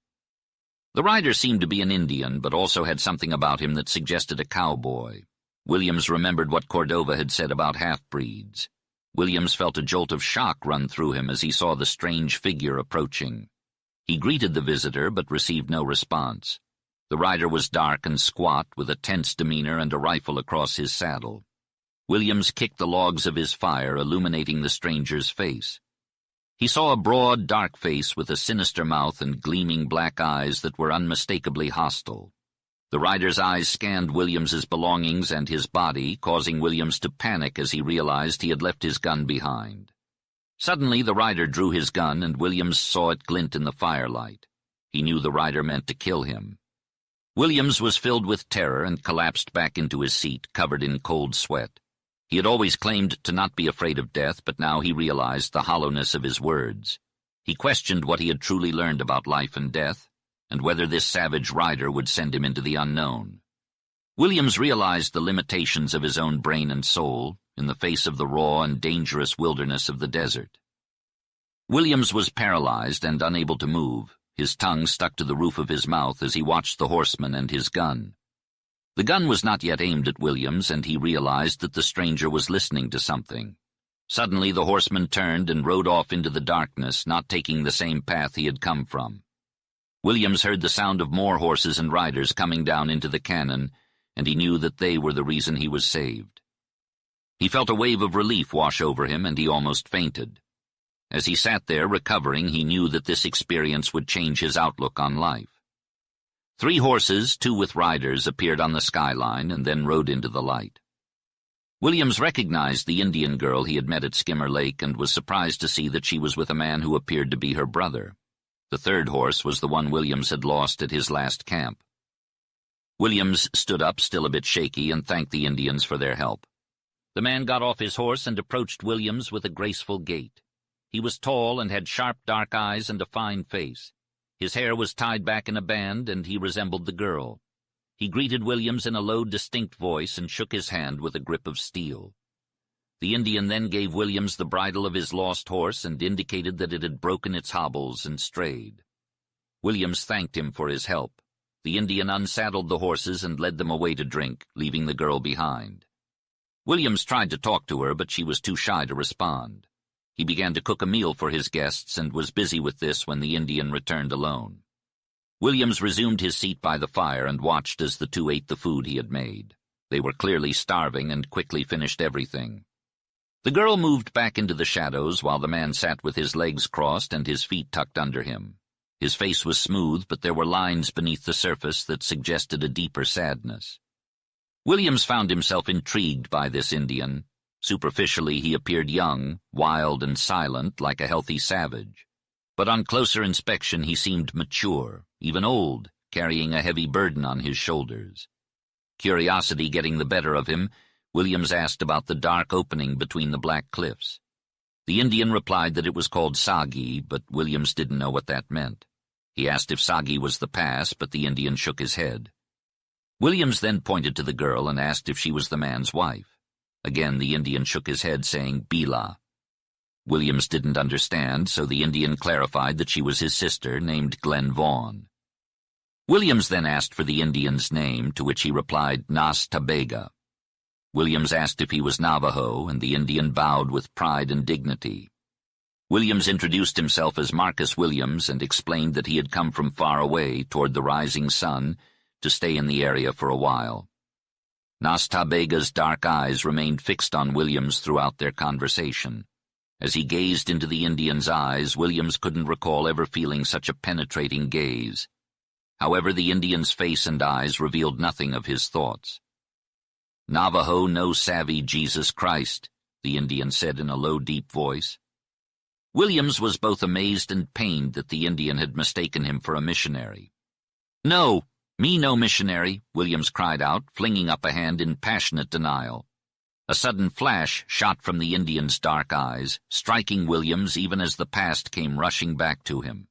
The rider seemed to be an Indian, but also had something about him that suggested a cowboy. Williams remembered what Cordova had said about half-breeds. Williams felt a jolt of shock run through him as he saw the strange figure approaching. He greeted the visitor, but received no response. The rider was dark and squat, with a tense demeanor and a rifle across his saddle. Williams kicked the logs of his fire, illuminating the stranger's face. He saw a broad, dark face with a sinister mouth and gleaming black eyes that were unmistakably hostile. The rider's eyes scanned Williams's belongings and his body, causing Williams to panic as he realized he had left his gun behind. Suddenly, the rider drew his gun, and Williams saw it glint in the firelight. He knew the rider meant to kill him. Williams was filled with terror and collapsed back into his seat, covered in cold sweat. He had always claimed to not be afraid of death, but now he realized the hollowness of his words. He questioned what he had truly learned about life and death, and whether this savage rider would send him into the unknown. Williams realized the limitations of his own brain and soul in the face of the raw and dangerous wilderness of the desert. Williams was paralyzed and unable to move, his tongue stuck to the roof of his mouth as he watched the horseman and his gun. The gun was not yet aimed at Williams, and he realized that the stranger was listening to something. Suddenly the horseman turned and rode off into the darkness, not taking the same path he had come from. Williams heard the sound of more horses and riders coming down into the cannon, and he knew that they were the reason he was saved. He felt a wave of relief wash over him, and he almost fainted. As he sat there recovering, he knew that this experience would change his outlook on life. 3 horses, 2 with riders, appeared on the skyline and then rode into the light. Williams recognized the Indian girl he had met at Skimmer Lake and was surprised to see that she was with a man who appeared to be her brother. The 3rd horse was the one Williams had lost at his last camp. Williams stood up, still a bit shaky, and thanked the Indians for their help. The man got off his horse and approached Williams with a graceful gait. He was tall and had sharp dark eyes and a fine face. His hair was tied back in a band, and he resembled the girl. He greeted Williams in a low, distinct voice and shook his hand with a grip of steel. The Indian then gave Williams the bridle of his lost horse and indicated that it had broken its hobbles and strayed. Williams thanked him for his help. The Indian unsaddled the horses and led them away to drink, leaving the girl behind. Williams tried to talk to her, but she was too shy to respond. He began to cook a meal for his guests and was busy with this when the Indian returned alone. Williams resumed his seat by the fire and watched as the 2 ate the food he had made. They were clearly starving and quickly finished everything. The girl moved back into the shadows while the man sat with his legs crossed and his feet tucked under him. His face was smooth, but there were lines beneath the surface that suggested a deeper sadness. Williams found himself intrigued by this Indian. Superficially, he appeared young, wild and silent, like a healthy savage. But on closer inspection, he seemed mature, even old, carrying a heavy burden on his shoulders. Curiosity getting the better of him, Williams asked about the dark opening between the black cliffs. The Indian replied that it was called Sagi, but Williams didn't know what that meant. He asked if Sagi was the pass, but the Indian shook his head. Williams then pointed to the girl and asked if she was the man's wife. Again, the Indian shook his head, saying Bila. Williams didn't understand, so the Indian clarified that she was his sister, named Glen Vaughn. Williams then asked for the Indian's name, to which he replied Nas Tabega. Williams asked if he was Navajo, and the Indian bowed with pride and dignity. Williams introduced himself as Marcus Williams and explained that he had come from far away, toward the rising sun, to stay in the area for a while. Nas Tabega's dark eyes remained fixed on Williams throughout their conversation. As he gazed into the Indian's eyes, Williams couldn't recall ever feeling such a penetrating gaze. However, the Indian's face and eyes revealed nothing of his thoughts. "Navajo no savvy Jesus Christ," the Indian said in a low, deep voice. Williams was both amazed and pained that the Indian had mistaken him for a missionary. "No, me no missionary," Williams cried out, flinging up a hand in passionate denial. A sudden flash shot from the Indian's dark eyes, striking Williams even as the past came rushing back to him.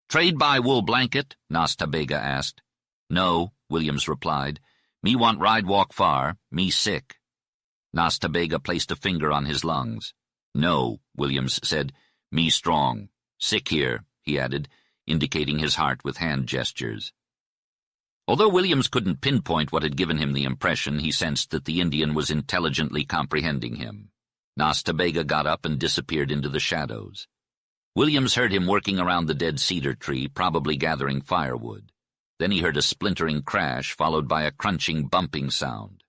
"Trade buy wool blanket?" Nas Tabega asked. "No," Williams replied. "Me want ride walk far, me sick." Nas Tabega placed a finger on his lungs. "No," Williams said. "Me strong. Sick here," he added, indicating his heart with hand gestures. Although Williams couldn't pinpoint what had given him the impression, he sensed that the Indian was intelligently comprehending him. Nas Tabega got up and disappeared into the shadows. Williams heard him working around the dead cedar tree, probably gathering firewood. Then he heard a splintering crash, followed by a crunching, bumping sound.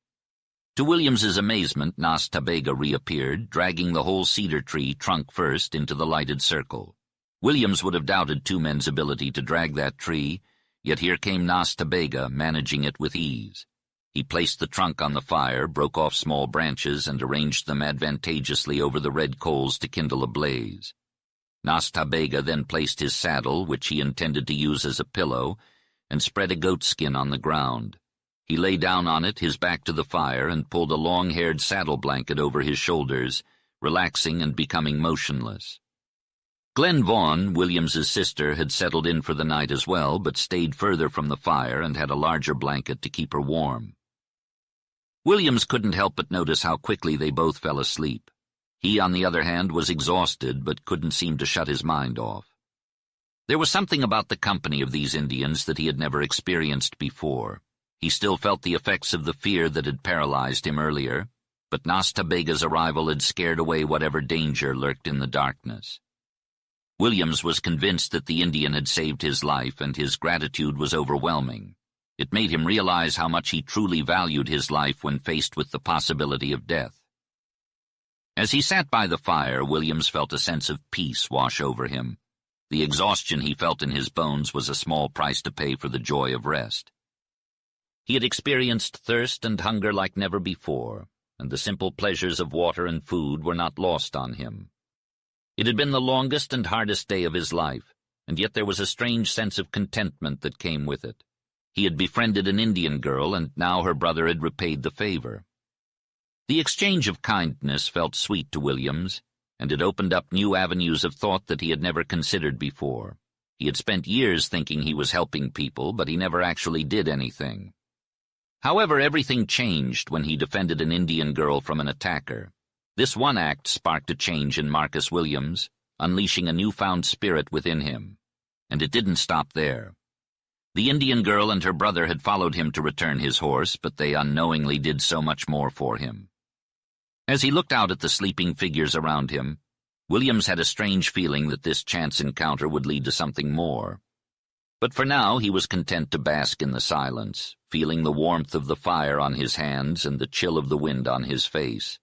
To Williams's amazement, Nas Tabega reappeared, dragging the whole cedar tree, trunk first, into the lighted circle. Williams would have doubted two men's ability to drag that tree, Yet here came Nas Ta Bega, managing it with ease. He placed the trunk on the fire, broke off small branches, and arranged them advantageously over the red coals to kindle a blaze. Nas Ta Bega then placed his saddle, which he intended to use as a pillow, and spread a goatskin on the ground. He lay down on it, his back to the fire, and pulled a long-haired saddle blanket over his shoulders, relaxing and becoming motionless. Glen Vaughn, Williams's sister, had settled in for the night as well, but stayed further from the fire and had a larger blanket to keep her warm. Williams couldn't help but notice how quickly they both fell asleep. He, on the other hand, was exhausted, but couldn't seem to shut his mind off. There was something about the company of these Indians that he had never experienced before. He still felt the effects of the fear that had paralyzed him earlier, but Nas Ta Bega's arrival had scared away whatever danger lurked in the darkness. Williams was convinced that the Indian had saved his life, and his gratitude was overwhelming. It made him realize how much he truly valued his life when faced with the possibility of death. As he sat by the fire, Williams felt a sense of peace wash over him. The exhaustion he felt in his bones was a small price to pay for the joy of rest. He had experienced thirst and hunger like never before, and the simple pleasures of water and food were not lost on him. It had been the longest and hardest day of his life, and yet there was a strange sense of contentment that came with it. He had befriended an Indian girl, and now her brother had repaid the favor. The exchange of kindness felt sweet to Williams, and it opened up new avenues of thought that he had never considered before. He had spent years thinking he was helping people, but he never actually did anything. However, everything changed when he defended an Indian girl from an attacker. This one act sparked a change in Marcus Williams, unleashing a newfound spirit within him. And it didn't stop there. The Indian girl and her brother had followed him to return his horse, but they unknowingly did so much more for him. As he looked out at the sleeping figures around him, Williams had a strange feeling that this chance encounter would lead to something more. But for now he was content to bask in the silence, feeling the warmth of the fire on his hands and the chill of the wind on his face.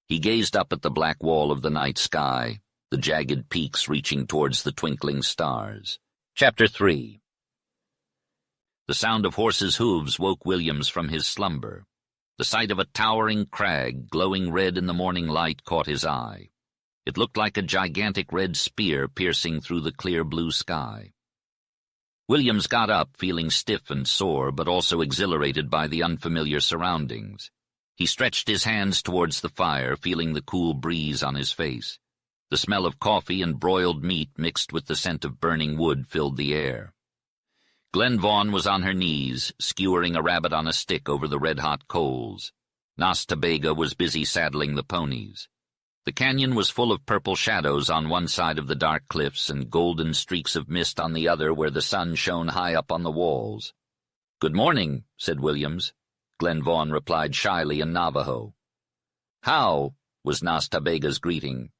He gazed up at the black wall of the night sky, the jagged peaks reaching towards the twinkling stars. Chapter 3. The sound of horses' hooves woke Williams from his slumber. The sight of a towering crag, glowing red in the morning light, caught his eye. It looked like a gigantic red spear piercing through the clear blue sky. Williams got up, feeling stiff and sore, but also exhilarated by the unfamiliar surroundings. He stretched his hands towards the fire, feeling the cool breeze on his face. The smell of coffee and broiled meat mixed with the scent of burning wood filled the air. Glen Vaughn was on her knees, skewering a rabbit on a stick over the red-hot coals. Nas Ta Bega was busy saddling the ponies. The canyon was full of purple shadows on one side of the dark cliffs and golden streaks of mist on the other where the sun shone high up on the walls. "Good morning," said Williams. Glen Vaughn replied shyly in Navajo. "How?" was Nas Ta Bega's greeting.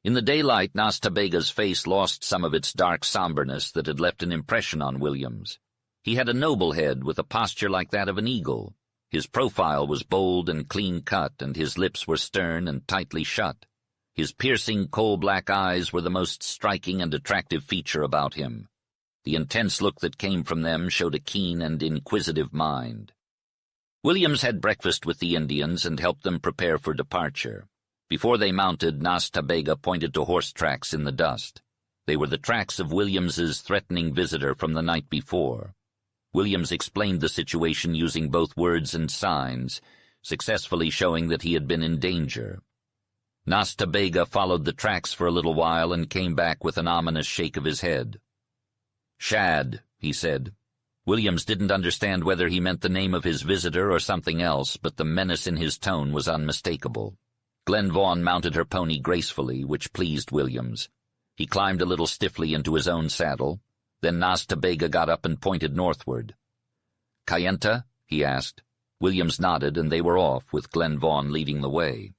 In the daylight, Nas Ta Bega's face lost some of its dark somberness that had left an impression on Williams. He had a noble head with a posture like that of an eagle. His profile was bold and clean-cut, and his lips were stern and tightly shut. His piercing, coal-black eyes were the most striking and attractive feature about him. The intense look that came from them showed a keen and inquisitive mind. Williams had breakfast with the Indians and helped them prepare for departure. Before they mounted, Nas Ta Bega pointed to horse tracks in the dust. They were the tracks of Williams's threatening visitor from the night before. Williams explained the situation using both words and signs, successfully showing that he had been in danger. Nas Ta Bega followed the tracks for a little while and came back with an ominous shake of his head. "Shad," he said. Williams didn't understand whether he meant the name of his visitor or something else, but the menace in his tone was unmistakable. Glen Vaughn mounted her pony gracefully, which pleased Williams. He climbed a little stiffly into his own saddle. Then Nas Ta Bega got up and pointed northward. "Kayenta?" he asked. Williams nodded, and they were off, with Glen Vaughn leading the way.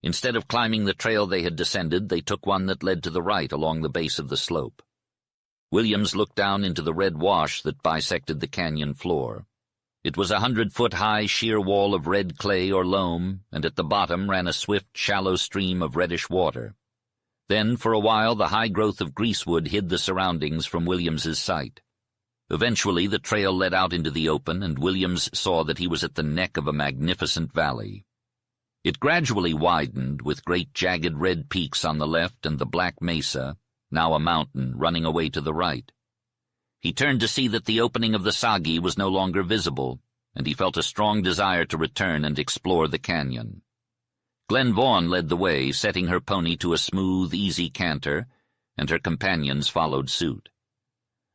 Instead of climbing the trail they had descended, they took one that led to the right along the base of the slope. Williams looked down into the red wash that bisected the canyon floor. It was 100-foot-high sheer wall of red clay or loam, and at the bottom ran a swift, shallow stream of reddish water. Then, for a while, the high growth of greasewood hid the surroundings from Williams's sight. Eventually, the trail led out into the open, and Williams saw that he was at the neck of a magnificent valley. It gradually widened, with great jagged red peaks on the left and the black mesa, now a mountain, running away to the right. He turned to see that the opening of the Sagi was no longer visible, and he felt a strong desire to return and explore the canyon. Glen Vaughan led the way, setting her pony to a smooth, easy canter, and her companions followed suit.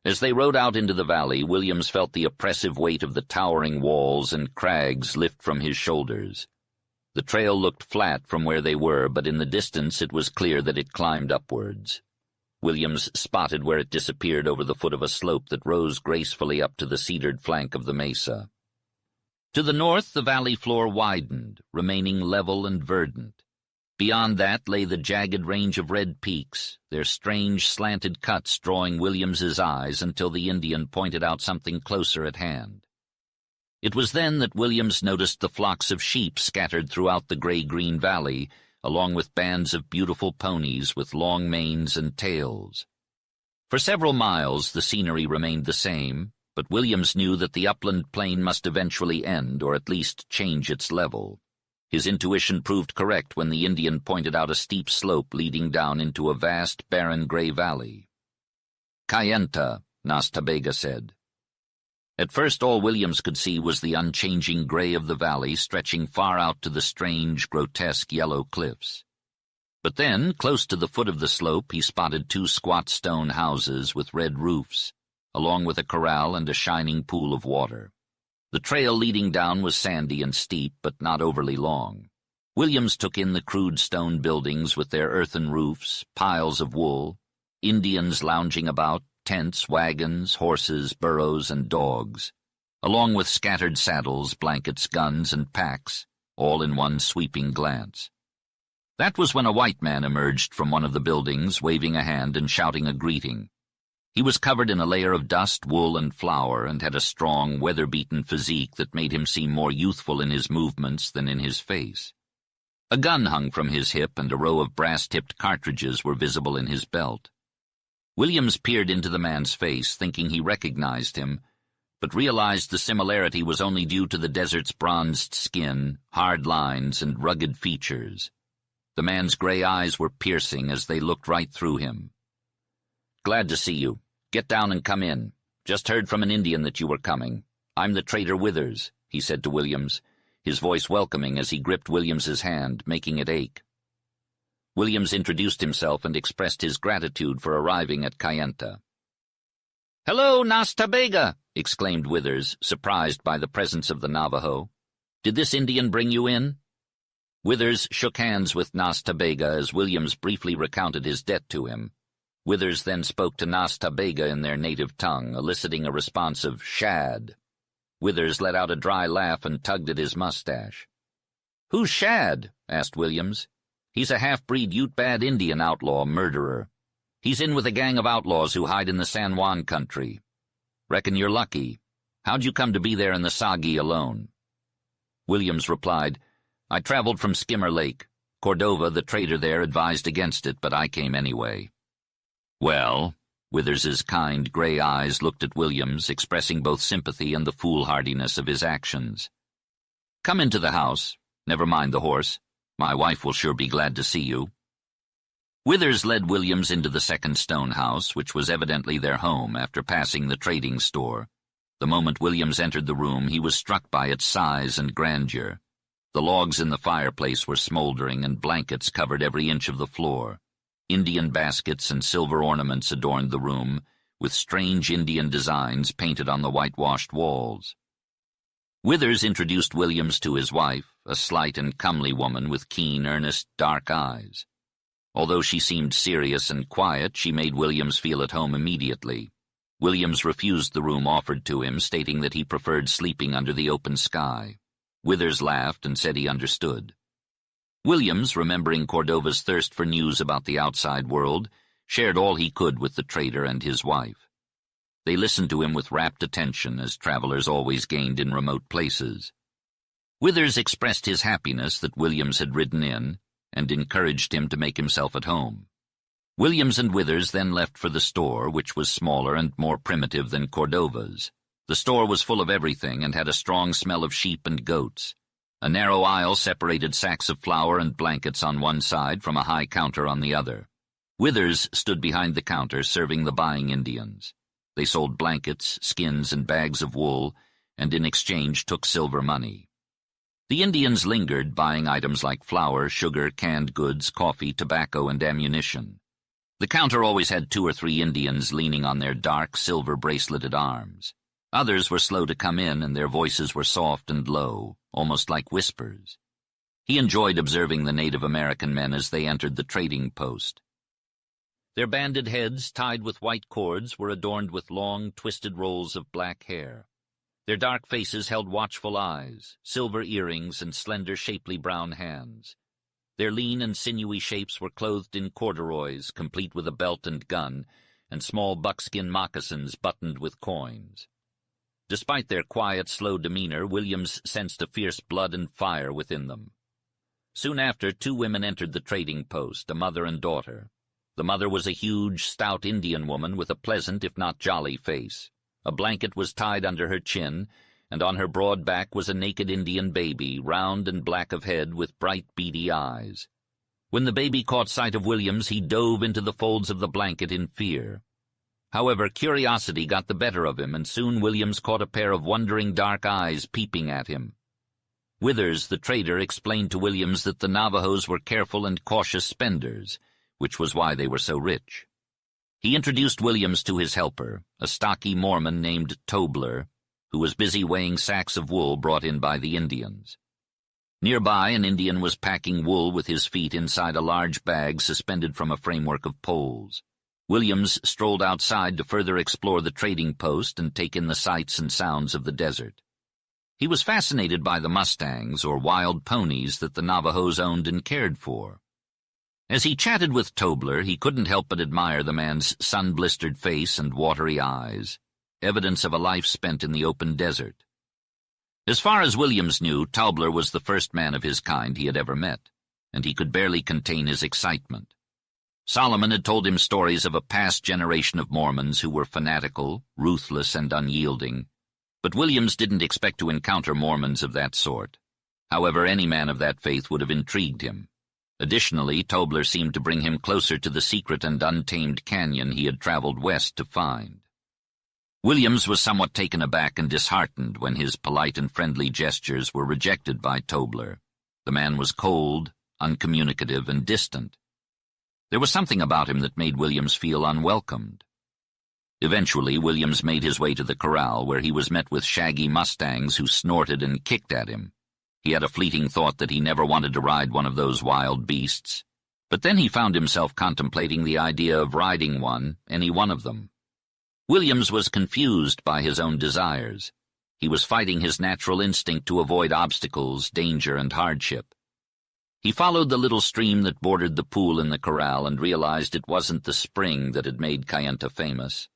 As they rode out into the valley, Williams felt the oppressive weight of the towering walls and crags lift from his shoulders. The trail looked flat from where they were, but in the distance it was clear that it climbed upwards. Williams spotted where it disappeared over the foot of a slope that rose gracefully up to the cedared flank of the mesa. To the north, the valley floor widened, remaining level and verdant. Beyond that lay the jagged range of red peaks, their strange slanted cuts drawing Williams's eyes until the Indian pointed out something closer at hand. It was then that Williams noticed the flocks of sheep scattered throughout the gray-green valley, along with bands of beautiful ponies with long manes and tails. For several miles the scenery remained the same, but Williams knew that the upland plain must eventually end, or at least change its level. His intuition proved correct when the Indian pointed out a steep slope leading down into a vast, barren gray valley. "Kayenta," Nas Ta Bega said. At first all Williams could see was the unchanging gray of the valley stretching far out to the strange, grotesque yellow cliffs. But then, close to the foot of the slope, he spotted two squat stone houses with red roofs, along with a corral and a shining pool of water. The trail leading down was sandy and steep, but not overly long. Williams took in the crude stone buildings with their earthen roofs, piles of wool, Indians lounging about, tents, wagons, horses, burros, and dogs, along with scattered saddles, blankets, guns, and packs, all in one sweeping glance. That was when a white man emerged from one of the buildings, waving a hand and shouting a greeting. He was covered in a layer of dust, wool, and flour, and had a strong, weather-beaten physique that made him seem more youthful in his movements than in his face. A gun hung from his hip, and a row of brass-tipped cartridges were visible in his belt. Williams peered into the man's face, thinking he recognized him, but realized the similarity was only due to the desert's bronzed skin, hard lines, and rugged features. The man's gray eyes were piercing as they looked right through him. "Glad to see you. Get down and come in. Just heard from an Indian that you were coming. I'm the trader Withers," he said to Williams, his voice welcoming as he gripped Williams's hand, making it ache. Williams introduced himself and expressed his gratitude for arriving at Kayenta. "Hello, Nas Ta Bega!" exclaimed Withers, surprised by the presence of the Navajo. "Did this Indian bring you in?" Withers shook hands with Nas Ta Bega as Williams briefly recounted his debt to him. Withers then spoke to Nas Ta Bega in their native tongue, eliciting a response of "Shad." Withers let out a dry laugh and tugged at his mustache. "Who's Shad?" asked Williams. "He's a half-breed Ute-Bad Indian outlaw murderer. He's in with a gang of outlaws who hide in the San Juan country. Reckon you're lucky. How'd you come to be there in the Sagi alone?" Williams replied, "I traveled from Skimmer Lake. Cordova, the trader there, advised against it, but I came anyway." "Well," Withers's kind gray eyes looked at Williams, expressing both sympathy and the foolhardiness of his actions. "Come into the house. Never mind the horse. My wife will sure be glad to see you." Withers led Williams into the second stone house, which was evidently their home after passing the trading store. The moment Williams entered the room, he was struck by its size and grandeur. The logs in the fireplace were smoldering, and blankets covered every inch of the floor. Indian baskets and silver ornaments adorned the room, with strange Indian designs painted on the whitewashed walls. Withers introduced Williams to his wife, a slight and comely woman with keen, earnest, dark eyes. Although she seemed serious and quiet, she made Williams feel at home immediately. Williams refused the room offered to him, stating that he preferred sleeping under the open sky. Withers laughed and said he understood. Williams, remembering Cordova's thirst for news about the outside world, shared all he could with the trader and his wife. They listened to him with rapt attention, as travelers always gained in remote places. Withers expressed his happiness that Williams had ridden in, and encouraged him to make himself at home. Williams and Withers then left for the store, which was smaller and more primitive than Cordova's. The store was full of everything and had a strong smell of sheep and goats. A narrow aisle separated sacks of flour and blankets on one side from a high counter on the other. Withers stood behind the counter serving the buying Indians. They sold blankets, skins, and bags of wool, and in exchange took silver money. The Indians lingered, buying items like flour, sugar, canned goods, coffee, tobacco, and ammunition. The counter always had 2 or 3 Indians leaning on their dark, silver-braceleted arms. Others were slow to come in, and their voices were soft and low, almost like whispers. He enjoyed observing the Native American men as they entered the trading post. Their banded heads, tied with white cords, were adorned with long, twisted rolls of black hair. Their dark faces held watchful eyes, silver earrings, and slender, shapely brown hands. Their lean and sinewy shapes were clothed in corduroys, complete with a belt and gun, and small buckskin moccasins buttoned with coins. Despite their quiet, slow demeanor, Williams sensed a fierce blood and fire within them. Soon after, 2 women entered the trading post, a mother and daughter. The mother was a huge, stout Indian woman with a pleasant, if not jolly, face. A blanket was tied under her chin, and on her broad back was a naked Indian baby, round and black of head, with bright, beady eyes. When the baby caught sight of Williams, he dove into the folds of the blanket in fear. However, curiosity got the better of him, and soon Williams caught a pair of wondering dark eyes peeping at him. Withers, the trader, explained to Williams that the Navajos were careful and cautious spenders, which was why they were so rich. He introduced Williams to his helper, a stocky Mormon named Tobler, who was busy weighing sacks of wool brought in by the Indians. Nearby, an Indian was packing wool with his feet inside a large bag suspended from a framework of poles. Williams strolled outside to further explore the trading post and take in the sights and sounds of the desert. He was fascinated by the mustangs, or wild ponies, that the Navajos owned and cared for. As he chatted with Tobler, he couldn't help but admire the man's sun-blistered face and watery eyes, evidence of a life spent in the open desert. As far as Williams knew, Tobler was the first man of his kind he had ever met, and he could barely contain his excitement. Solomon had told him stories of a past generation of Mormons who were fanatical, ruthless, and unyielding, but Williams didn't expect to encounter Mormons of that sort. However, any man of that faith would have intrigued him. Additionally, Tobler seemed to bring him closer to the secret and untamed canyon he had traveled west to find. Williams was somewhat taken aback and disheartened when his polite and friendly gestures were rejected by Tobler. The man was cold, uncommunicative, and distant. There was something about him that made Williams feel unwelcomed. Eventually, Williams made his way to the corral, where he was met with shaggy mustangs who snorted and kicked at him. He had a fleeting thought that he never wanted to ride one of those wild beasts, but then he found himself contemplating the idea of riding one, any one of them. Williams was confused by his own desires. He was fighting his natural instinct to avoid obstacles, danger, and hardship. He followed the little stream that bordered the pool in the corral and realized it wasn't the spring that had made Kayenta famous.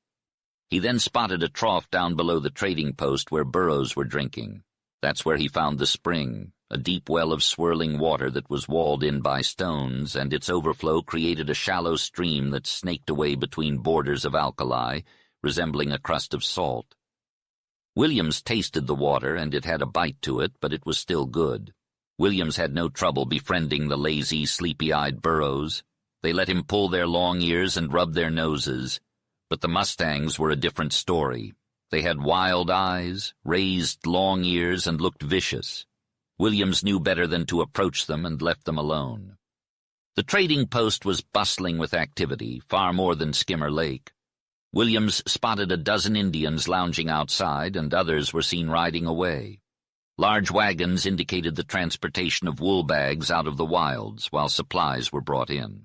He then spotted a trough down below the trading post where burros were drinking. That's where he found the spring, a deep well of swirling water that was walled in by stones, and its overflow created a shallow stream that snaked away between borders of alkali, resembling a crust of salt. Williams tasted the water, and it had a bite to it, but it was still good. Williams had no trouble befriending the lazy, sleepy-eyed burros. They let him pull their long ears and rub their noses, but the mustangs were a different story. They had wild eyes, raised long ears, and looked vicious. Williams knew better than to approach them and left them alone. The trading post was bustling with activity, far more than Skimmer Lake. Williams spotted a dozen Indians lounging outside, and others were seen riding away. Large wagons indicated the transportation of wool bags out of the wilds, while supplies were brought in.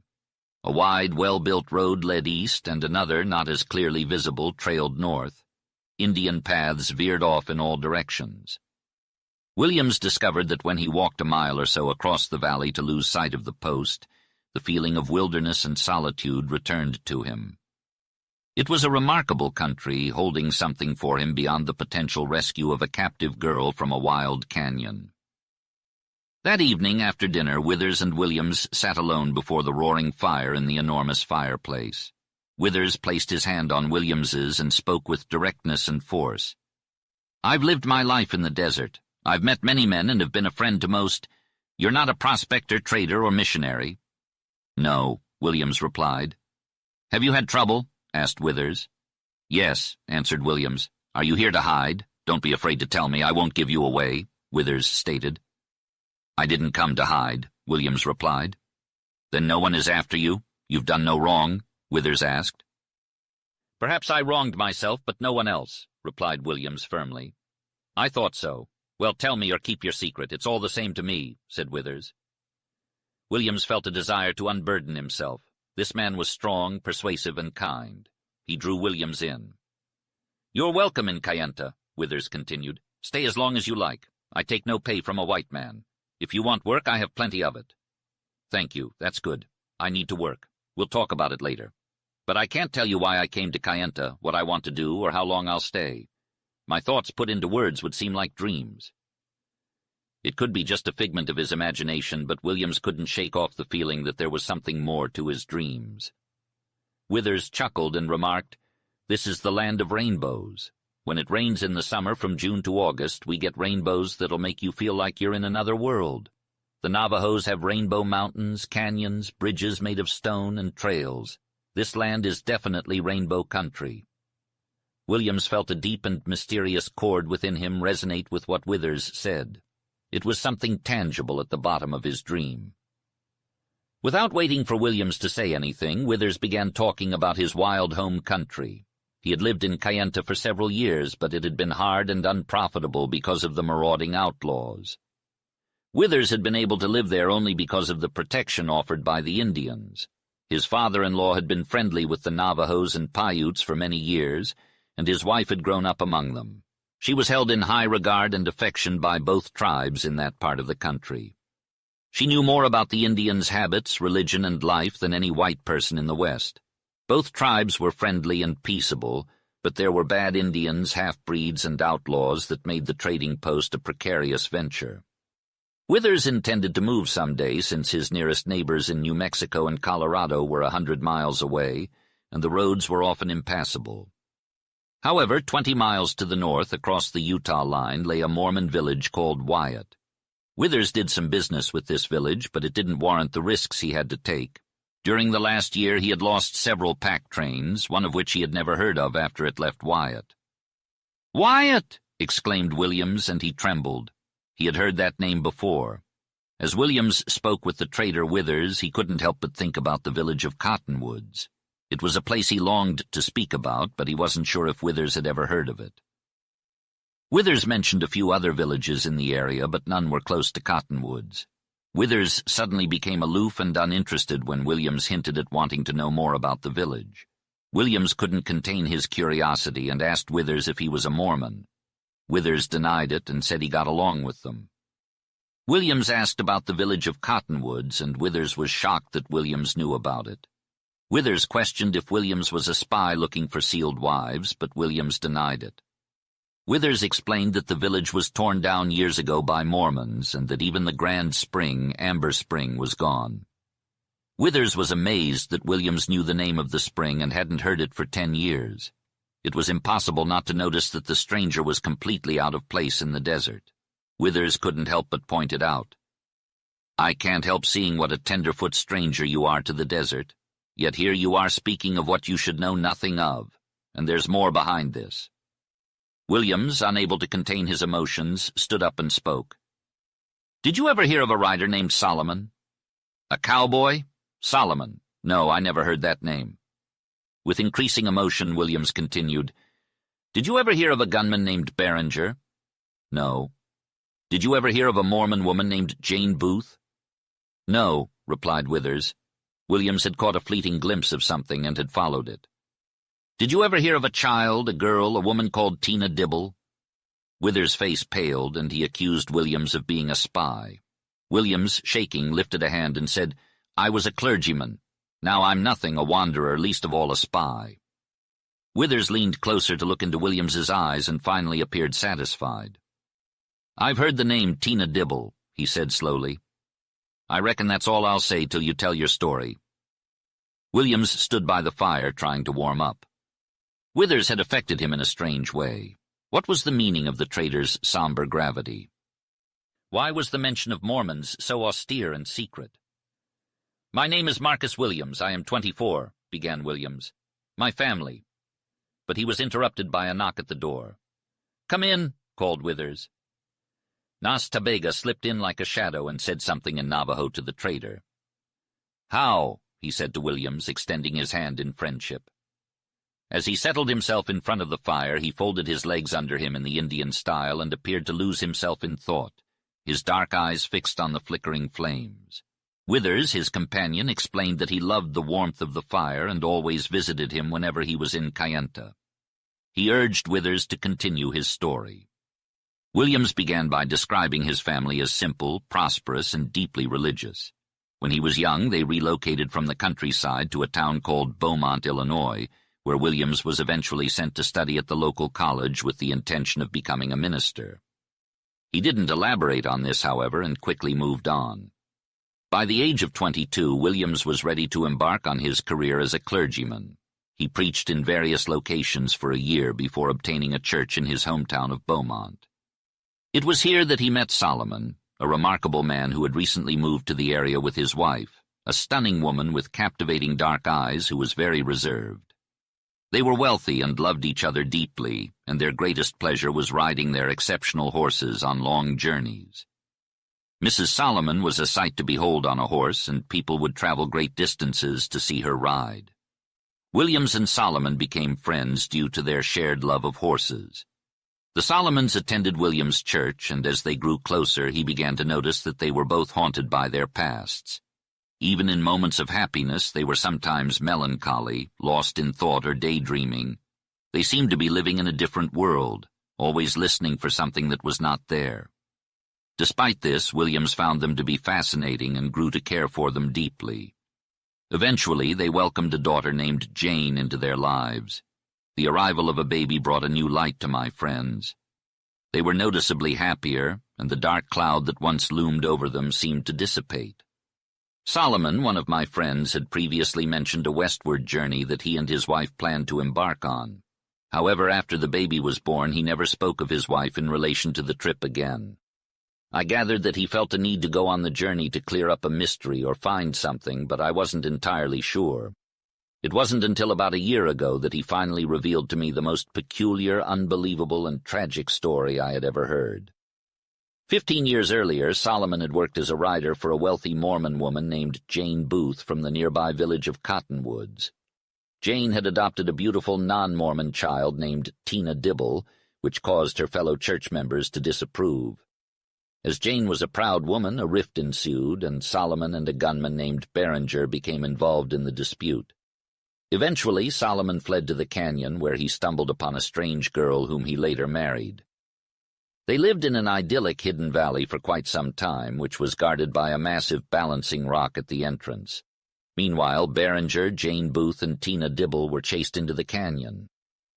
A wide, well-built road led east, and another, not as clearly visible, trailed north. Indian paths veered off in all directions. Williams discovered that when he walked a mile or so across the valley to lose sight of the post, the feeling of wilderness and solitude returned to him. It was a remarkable country, holding something for him beyond the potential rescue of a captive girl from a wild canyon. That evening, after dinner, Withers and Williams sat alone before the roaring fire in the enormous fireplace. Withers placed his hand on Williams's and spoke with directness and force. "I've lived my life in the desert. I've met many men and have been a friend to most. You're not a prospector, trader, or missionary." "No," Williams replied. "Have you had trouble?" asked Withers. "Yes," answered Williams. "Are you here to hide? Don't be afraid to tell me. I won't give you away," Withers stated. "I didn't come to hide," Williams replied. "Then no one is after you? You've done no wrong?" Withers asked. "Perhaps I wronged myself, but no one else," replied Williams firmly. "I thought so. Well, tell me or keep your secret. It's all the same to me," said Withers. Williams felt a desire to unburden himself. This man was strong, persuasive, and kind. He drew Williams in. "You're welcome in Kayenta," Withers continued. "Stay as long as you like. I take no pay from a white man. If you want work, I have plenty of it." "Thank you. That's good. I need to work. We'll talk about it later. But I can't tell you why I came to Kayenta, what I want to do, or how long I'll stay. My thoughts put into words would seem like dreams." It could be just a figment of his imagination, but Williams couldn't shake off the feeling that there was something more to his dreams. Withers chuckled and remarked, "This is the land of rainbows. When it rains in the summer from June to August, we get rainbows that'll make you feel like you're in another world. The Navajos have rainbow mountains, canyons, bridges made of stone, and trails. This land is definitely rainbow country." Williams felt a deep and mysterious chord within him resonate with what Withers said. It was something tangible at the bottom of his dream. Without waiting for Williams to say anything, Withers began talking about his wild home country. He had lived in Kayenta for several years, but it had been hard and unprofitable because of the marauding outlaws. Withers had been able to live there only because of the protection offered by the Indians. His father-in-law had been friendly with the Navajos and Paiutes for many years, and his wife had grown up among them. She was held in high regard and affection by both tribes in that part of the country. She knew more about the Indians' habits, religion, and life than any white person in the West. Both tribes were friendly and peaceable, but there were bad Indians, half-breeds, and outlaws that made the trading post a precarious venture. Withers intended to move someday, since his nearest neighbors in New Mexico and Colorado were 100 miles away, and the roads were often impassable. However, 20 miles to the north, across the Utah line, lay a Mormon village called Wyatt. Withers did some business with this village, but it didn't warrant the risks he had to take. During the last year, he had lost several pack trains, one of which he had never heard of after it left Wyatt. "Wyatt!" exclaimed Williams, and he trembled. He had heard that name before. As Williams spoke with the trader Withers, he couldn't help but think about the village of Cottonwoods. It was a place he longed to speak about, but he wasn't sure if Withers had ever heard of it. Withers mentioned a few other villages in the area, but none were close to Cottonwoods. Withers suddenly became aloof and uninterested when Williams hinted at wanting to know more about the village. Williams couldn't contain his curiosity and asked Withers if he was a Mormon. Withers denied it and said he got along with them. Williams asked about the village of Cottonwoods, and Withers was shocked that Williams knew about it. Withers questioned if Williams was a spy looking for sealed wives, but Williams denied it. Withers explained that the village was torn down years ago by Mormons, and that even the Grand Spring, Amber Spring, was gone. Withers was amazed that Williams knew the name of the spring and hadn't heard it for 10 years. It was impossible not to notice that the stranger was completely out of place in the desert. Withers couldn't help but point it out. "I can't help seeing what a tenderfoot stranger you are to the desert. Yet here you are speaking of what you should know nothing of, and there's more behind this." Williams, unable to contain his emotions, stood up and spoke. "Did you ever hear of a rider named Solomon?" "A cowboy? Solomon? No, I never heard that name." With increasing emotion, Williams continued, "Did you ever hear of a gunman named Behringer?" "No." "Did you ever hear of a Mormon woman named Jane Booth?" "No," replied Withers. Williams had caught a fleeting glimpse of something and had followed it. "Did you ever hear of a child, a girl, a woman called Tina Dibble?" Withers' face paled, and he accused Williams of being a spy. Williams, shaking, lifted a hand and said, "I was a clergyman. Now I'm nothing, a wanderer, least of all a spy." Withers leaned closer to look into Williams's eyes and finally appeared satisfied. "I've heard the name Tina Dibble," he said slowly. "I reckon that's all I'll say till you tell your story." Williams stood by the fire, trying to warm up. Withers had affected him in a strange way. What was the meaning of the trader's somber gravity? Why was the mention of Mormons so austere and secret? "My name is Marcus Williams. I am 24, began Williams. "My family." But he was interrupted by a knock at the door. "Come in," called Withers. Nas Tabega slipped in like a shadow and said something in Navajo to the trader. "How?" he said to Williams, extending his hand in friendship. As he settled himself in front of the fire, he folded his legs under him in the Indian style and appeared to lose himself in thought, his dark eyes fixed on the flickering flames. Withers, his companion, explained that he loved the warmth of the fire and always visited him whenever he was in Kayenta. He urged Withers to continue his story. Williams began by describing his family as simple, prosperous, and deeply religious. When he was young, they relocated from the countryside to a town called Beaumont, Illinois, where Williams was eventually sent to study at the local college with the intention of becoming a minister. He didn't elaborate on this, however, and quickly moved on. By the age of 22, Williams was ready to embark on his career as a clergyman. He preached in various locations for a year before obtaining a church in his hometown of Beaumont. It was here that he met Solomon, a remarkable man who had recently moved to the area with his wife, a stunning woman with captivating dark eyes who was very reserved. They were wealthy and loved each other deeply, and their greatest pleasure was riding their exceptional horses on long journeys. Mrs. Solomon was a sight to behold on a horse, and people would travel great distances to see her ride. Williams and Solomon became friends due to their shared love of horses. The Solomons attended Williams' church, and as they grew closer, he began to notice that they were both haunted by their pasts. Even in moments of happiness, they were sometimes melancholy, lost in thought or daydreaming. They seemed to be living in a different world, always listening for something that was not there. Despite this, Williams found them to be fascinating and grew to care for them deeply. Eventually, they welcomed a daughter named Jane into their lives. The arrival of a baby brought a new light to my friends. They were noticeably happier, and the dark cloud that once loomed over them seemed to dissipate. Solomon, one of my friends, had previously mentioned a westward journey that he and his wife planned to embark on. However, after the baby was born, he never spoke of his wife in relation to the trip again. I gathered that he felt a need to go on the journey to clear up a mystery or find something, but I wasn't entirely sure. It wasn't until about a year ago that he finally revealed to me the most peculiar, unbelievable, and tragic story I had ever heard. 15 years earlier, Solomon had worked as a rider for a wealthy Mormon woman named Jane Booth from the nearby village of Cottonwoods. Jane had adopted a beautiful non-Mormon child named Tina Dibble, which caused her fellow church members to disapprove. As Jane was a proud woman, a rift ensued, and Solomon and a gunman named Behringer became involved in the dispute. Eventually, Solomon fled to the canyon, where he stumbled upon a strange girl whom he later married. They lived in an idyllic hidden valley for quite some time, which was guarded by a massive balancing rock at the entrance. Meanwhile, Behringer, Jane Booth, and Tina Dibble were chased into the canyon.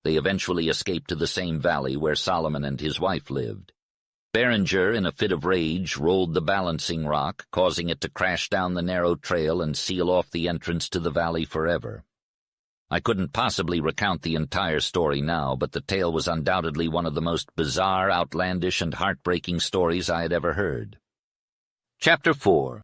They eventually escaped to the same valley where Solomon and his wife lived. Behringer, in a fit of rage, rolled the balancing rock, causing it to crash down the narrow trail and seal off the entrance to the valley forever. I couldn't possibly recount the entire story now, but the tale was undoubtedly one of the most bizarre, outlandish, and heartbreaking stories I had ever heard. Chapter 4.